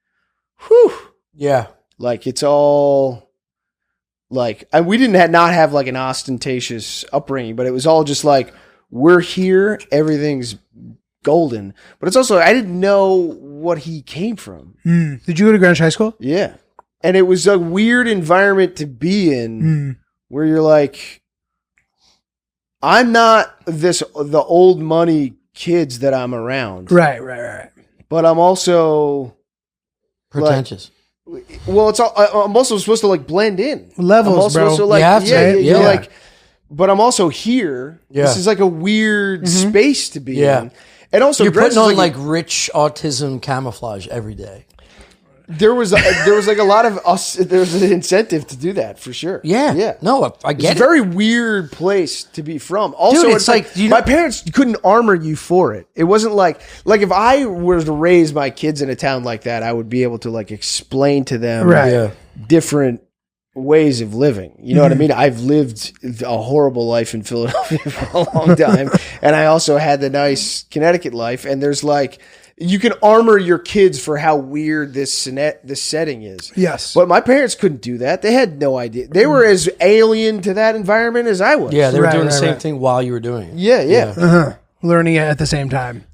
Speaker 7: whew,
Speaker 6: Yeah.
Speaker 7: like it's all like, and we didn't not have like an ostentatious upbringing, but it was all just like, we're here, everything's golden. But it's also, I didn't know what he came from.
Speaker 1: Did you go to Greenwich High School?
Speaker 7: Yeah. And it was a weird environment to be in where you're like, I'm not the old money kids that I'm around.
Speaker 1: Right.
Speaker 7: But I'm also
Speaker 6: Pretentious.
Speaker 7: well, I'm also supposed to like blend in.
Speaker 1: Levels,
Speaker 7: I'm also
Speaker 1: bro.
Speaker 7: supposed to, like,
Speaker 6: You have to.
Speaker 7: you're
Speaker 6: Yeah.
Speaker 7: like, but I'm also here.
Speaker 6: Yeah.
Speaker 7: This is like a weird space to be
Speaker 6: Yeah.
Speaker 7: in. And also,
Speaker 6: You're
Speaker 7: Greenwich
Speaker 6: putting
Speaker 7: is
Speaker 6: on like rich autism camouflage every day.
Speaker 7: there was like a lot of us. There's an incentive to do that for sure.
Speaker 6: Yeah. No, I
Speaker 7: It's
Speaker 6: get
Speaker 7: a very weird place to be from. Also,
Speaker 6: Dude,
Speaker 7: it's like my parents couldn't armor you for it. It wasn't like if I was to raise my kids in a town like that, I would be able to like explain to them different ways of living. You know what I mean? I've lived a horrible life in Philadelphia for a long time, and I also had the nice Connecticut life. And there's like, you can armor your kids for how weird this setting is.
Speaker 1: Yes.
Speaker 7: But my parents couldn't do that. They had no idea. They were as alien to that environment as I was.
Speaker 6: Yeah, they were doing the
Speaker 1: right,
Speaker 6: same
Speaker 1: right.
Speaker 6: thing while you were doing it.
Speaker 7: Yeah.
Speaker 1: Learning it at the same time.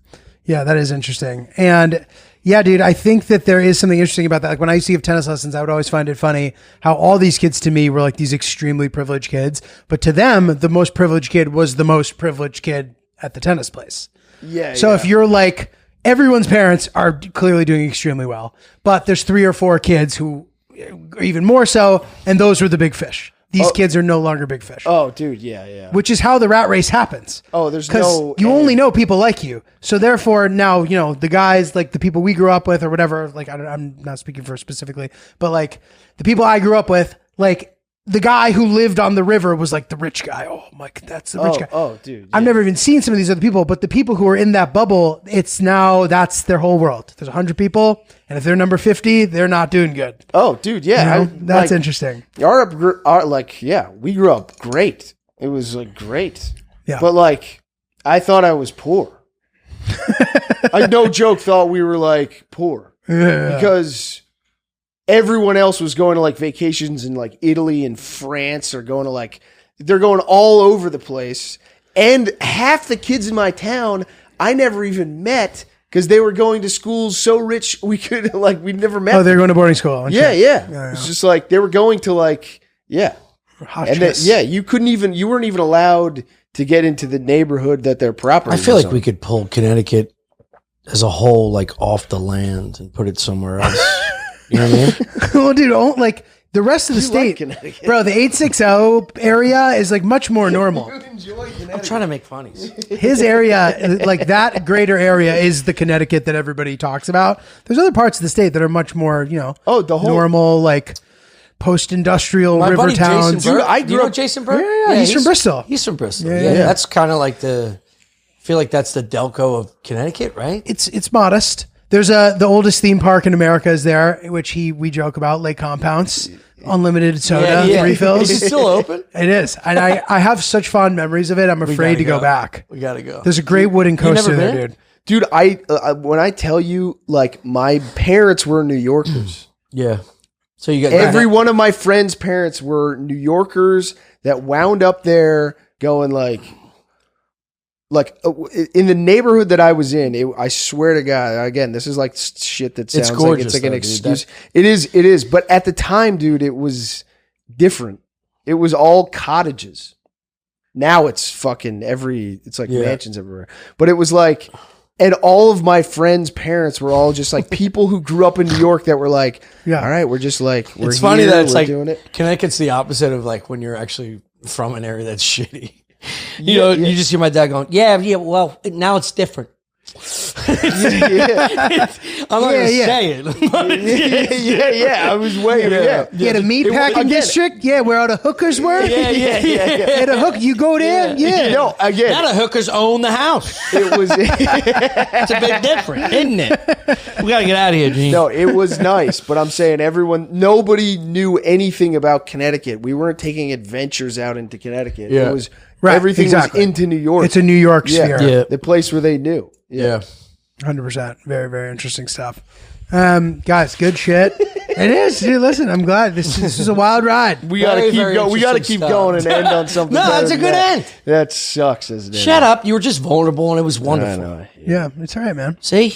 Speaker 1: Yeah, that is interesting. And yeah, dude, I think that there is something interesting about that. Like when I used to give tennis lessons, I would always find it funny how all these kids to me were like these extremely privileged kids. But to them, the most privileged kid was the most privileged kid at the tennis place.
Speaker 7: Yeah.
Speaker 1: So if you're like, everyone's parents are clearly doing extremely well, but there's 3 or 4 kids who are even more so, and those were the big fish. These kids are no longer big fish.
Speaker 7: Oh, dude, yeah.
Speaker 1: Which is how the rat race happens.
Speaker 7: Oh, there's
Speaker 1: because
Speaker 7: no
Speaker 1: you
Speaker 7: end.
Speaker 1: only know people like you. So therefore, now the guys like the people we grew up with or whatever. Like I'm not speaking for specifically, but like the people I grew up with, like the guy who lived on the river was like the rich guy. Oh, Mike, that's the rich guy.
Speaker 7: Oh, dude.
Speaker 1: I've never even seen some of these other people, but the people who are in that bubble, that's their whole world. There's 100 people, and if they're number 50, they're not doing good.
Speaker 7: Oh, dude, yeah.
Speaker 1: That's interesting.
Speaker 7: We grew up great. It was like great.
Speaker 1: Yeah.
Speaker 7: But like, I thought I was poor. I no joke thought we were like poor because everyone else was going to like vacations in like Italy and France, or going to like, they're going all over the place. And half the kids in my town, I never even met because they were going to schools so rich we could like, we'd never met.
Speaker 1: Oh, they're going to boarding school.
Speaker 7: Yeah. It's just like, they were going to like, and then, you weren't even allowed to get into the neighborhood that their property
Speaker 6: I feel
Speaker 7: was
Speaker 6: like we could pull Connecticut as a whole, like off the land and put it somewhere else. You know what I mean?
Speaker 1: Well, dude, like the rest of the state,
Speaker 7: Connecticut.
Speaker 1: bro, the 860 area is like much more normal.
Speaker 6: I'm trying to make funnies.
Speaker 1: His area, like that greater area, is the Connecticut that everybody talks about. There's other parts of the state that are much more,
Speaker 7: the whole
Speaker 1: normal, like post-industrial
Speaker 6: My
Speaker 1: river
Speaker 6: buddy
Speaker 1: towns.
Speaker 6: Jason Burr,
Speaker 7: I
Speaker 6: you
Speaker 7: grew
Speaker 6: know
Speaker 7: up-
Speaker 6: Jason Burr?
Speaker 1: Yeah, he's from Bristol.
Speaker 6: He's from Bristol.
Speaker 1: Yeah,
Speaker 6: Yeah,
Speaker 1: yeah.
Speaker 6: that's kind of like I feel like that's the Delco of Connecticut, right?
Speaker 1: It's modest. There's the oldest theme park in America is there, which we joke about, Lake Compounce, unlimited soda refills.
Speaker 6: Is it still open?
Speaker 1: It is, and I have such fond memories of it. I'm afraid to go back.
Speaker 6: We gotta go.
Speaker 1: There's a great wooden coaster
Speaker 6: never
Speaker 1: there,
Speaker 6: been?
Speaker 1: dude.
Speaker 7: Dude, when I tell you, like, my parents were New Yorkers.
Speaker 6: Yeah. So you got
Speaker 7: Every one of my friends' parents were New Yorkers that wound up there going like in the neighborhood that I was in. I swear to God, again, this is like shit that sounds like
Speaker 6: gorgeous,
Speaker 7: it's like an
Speaker 6: though, dude.
Speaker 7: excuse. It is. But at the time, dude, it was different. It was all cottages. Now it's fucking it's like mansions everywhere. But it was like, and all of my friends' parents were all just like people who grew up in New York that were like, all right, we're just like, we're
Speaker 6: It's funny
Speaker 7: here,
Speaker 6: that it's
Speaker 7: we're
Speaker 6: like
Speaker 7: doing it.
Speaker 6: Connecticut's the opposite of like when you're actually from an area that's shitty. You just hear my dad going, yeah, well, now it's different. I'm not
Speaker 1: Yeah,
Speaker 6: gonna
Speaker 1: yeah.
Speaker 6: say it.
Speaker 7: yeah. I was waiting. Yeah.
Speaker 1: Yeah, the meat packing
Speaker 7: again-
Speaker 1: district. Yeah, where all the hookers were.
Speaker 6: Yeah.
Speaker 1: Yeah, the hook. You go there. Yeah.
Speaker 7: No, again,
Speaker 6: Now the hookers own the house.
Speaker 7: it was.
Speaker 6: It's a bit different, isn't it? We gotta get out of here, Gene.
Speaker 7: No, it was nice, but I'm saying nobody knew anything about Connecticut. We weren't taking adventures out into Connecticut.
Speaker 6: Yeah.
Speaker 7: It was
Speaker 1: Right,
Speaker 7: everything
Speaker 1: exactly.
Speaker 7: was into New York.
Speaker 1: It's a New York sphere.
Speaker 6: Yeah.
Speaker 7: the place where they knew.
Speaker 6: Yeah.
Speaker 1: 100%. Very, very interesting stuff. Guys, good shit. It is, dude. Listen, I'm glad this is a wild ride.
Speaker 7: We gotta
Speaker 6: Very,
Speaker 7: keep
Speaker 6: very
Speaker 7: going. We gotta
Speaker 6: interesting
Speaker 7: keep
Speaker 6: stuff.
Speaker 7: going and end on something.
Speaker 6: No,
Speaker 7: better
Speaker 6: that's a
Speaker 7: than
Speaker 6: good
Speaker 7: that.
Speaker 6: end.
Speaker 7: That sucks, isn't it?
Speaker 6: Shut up. You were just vulnerable and it was
Speaker 7: I
Speaker 6: wonderful.
Speaker 7: know.
Speaker 1: Yeah, it's all right, man.
Speaker 6: See?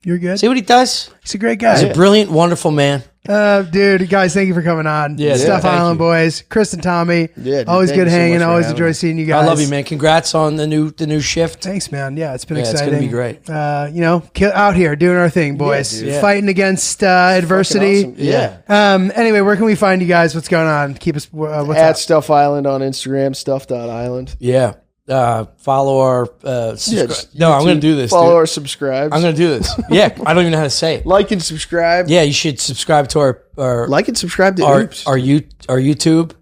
Speaker 1: You're good.
Speaker 6: See what he does?
Speaker 1: He's a great
Speaker 6: He's
Speaker 1: guy.
Speaker 6: a brilliant, wonderful man.
Speaker 1: Dude, guys, thank you for coming on.
Speaker 6: Yeah,
Speaker 1: Stuff
Speaker 6: thank
Speaker 1: Island
Speaker 6: you.
Speaker 1: boys, Chris and Tommy.
Speaker 7: Yeah, dude,
Speaker 1: always
Speaker 7: thank
Speaker 1: good
Speaker 7: you so
Speaker 1: hanging.
Speaker 7: much for
Speaker 1: Always
Speaker 7: having
Speaker 1: enjoy
Speaker 7: me.
Speaker 1: seeing you guys.
Speaker 6: I love you, man. Congrats on the new shift.
Speaker 1: Thanks, man. Yeah, it's been
Speaker 6: Yeah, it's
Speaker 1: exciting.
Speaker 6: gonna be great.
Speaker 1: Out here doing our thing, boys.
Speaker 7: dude.
Speaker 6: Yeah.
Speaker 1: Fighting against adversity.
Speaker 7: Awesome. Yeah.
Speaker 1: Anyway, where can we find you guys? What's going on? Keep us. What's
Speaker 7: At
Speaker 1: up?
Speaker 7: Stuff Island on Instagram, stuff.island.
Speaker 6: Yeah. Follow our No, I'm
Speaker 7: YouTube,
Speaker 6: gonna do this.
Speaker 7: Follow
Speaker 6: Dude.
Speaker 7: or subscribe.
Speaker 6: I'm gonna do this. Yeah. I don't even know how to say it.
Speaker 7: like and subscribe.
Speaker 6: Yeah, you should subscribe to our
Speaker 7: Like and subscribe to
Speaker 6: our
Speaker 7: Oops.
Speaker 6: our YouTube.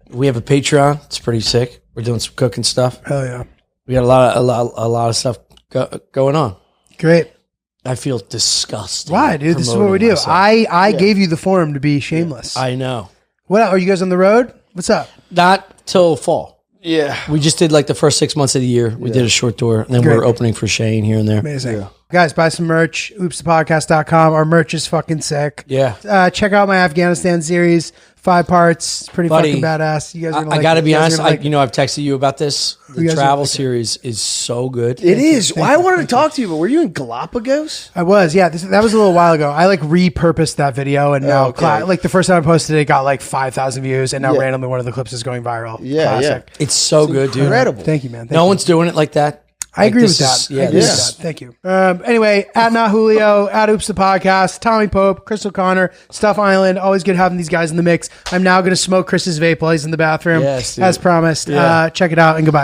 Speaker 6: We have a Patreon. It's pretty sick. We're doing some cooking stuff.
Speaker 1: Hell yeah.
Speaker 6: We got a lot of stuff going on.
Speaker 1: Great.
Speaker 6: I feel disgusted.
Speaker 1: Why, dude? This is what we do.
Speaker 6: myself.
Speaker 1: I gave you the forum to be shameless.
Speaker 6: I know.
Speaker 1: What are you guys on the road? What's up?
Speaker 6: Not till fall.
Speaker 7: Yeah.
Speaker 6: We just did like the first 6 months of the year. We did a short tour, and then
Speaker 1: Great.
Speaker 6: we're opening for Shane here and there.
Speaker 1: Amazing. Guys, buy some merch. Oopsthepodcast.com. Our merch is fucking sick.
Speaker 6: Yeah.
Speaker 1: Check out my Afghanistan series. 5 parts. It's pretty
Speaker 6: Buddy,
Speaker 1: fucking badass. You guys are gonna
Speaker 6: I got to
Speaker 1: it.
Speaker 6: be
Speaker 1: You guys
Speaker 6: honest.
Speaker 1: are gonna like it.
Speaker 6: I've texted you about this. The
Speaker 1: You guys are
Speaker 6: travel
Speaker 1: like it.
Speaker 6: series is so good.
Speaker 7: It is. Well, I wanted to talk to you, but were you in Galapagos?
Speaker 1: I was, yeah. That was a little while ago. I like repurposed that video, and now,
Speaker 7: okay.
Speaker 1: like the first time I posted it, got like 5,000 views, and now
Speaker 7: Yeah.
Speaker 1: randomly one of the clips is going viral.
Speaker 7: Yeah,
Speaker 1: Classic.
Speaker 6: It's so good, dude.
Speaker 7: Incredible.
Speaker 1: Thank you, man. Thank
Speaker 6: No
Speaker 1: you.
Speaker 6: one's doing it like that.
Speaker 1: I agree with
Speaker 6: this
Speaker 1: that.
Speaker 6: is-
Speaker 1: I agree
Speaker 6: this
Speaker 1: with that. Thank you. Anyway, at Not Julio, at Oops the Podcast, Tommy Pope, Chris O'Connor, Stuff Island. Always good having these guys in the mix. I'm now going to smoke Chris's vape while he's in the bathroom,
Speaker 6: Yes, dude.
Speaker 1: as promised.
Speaker 6: Yeah.
Speaker 1: Check it out and goodbye.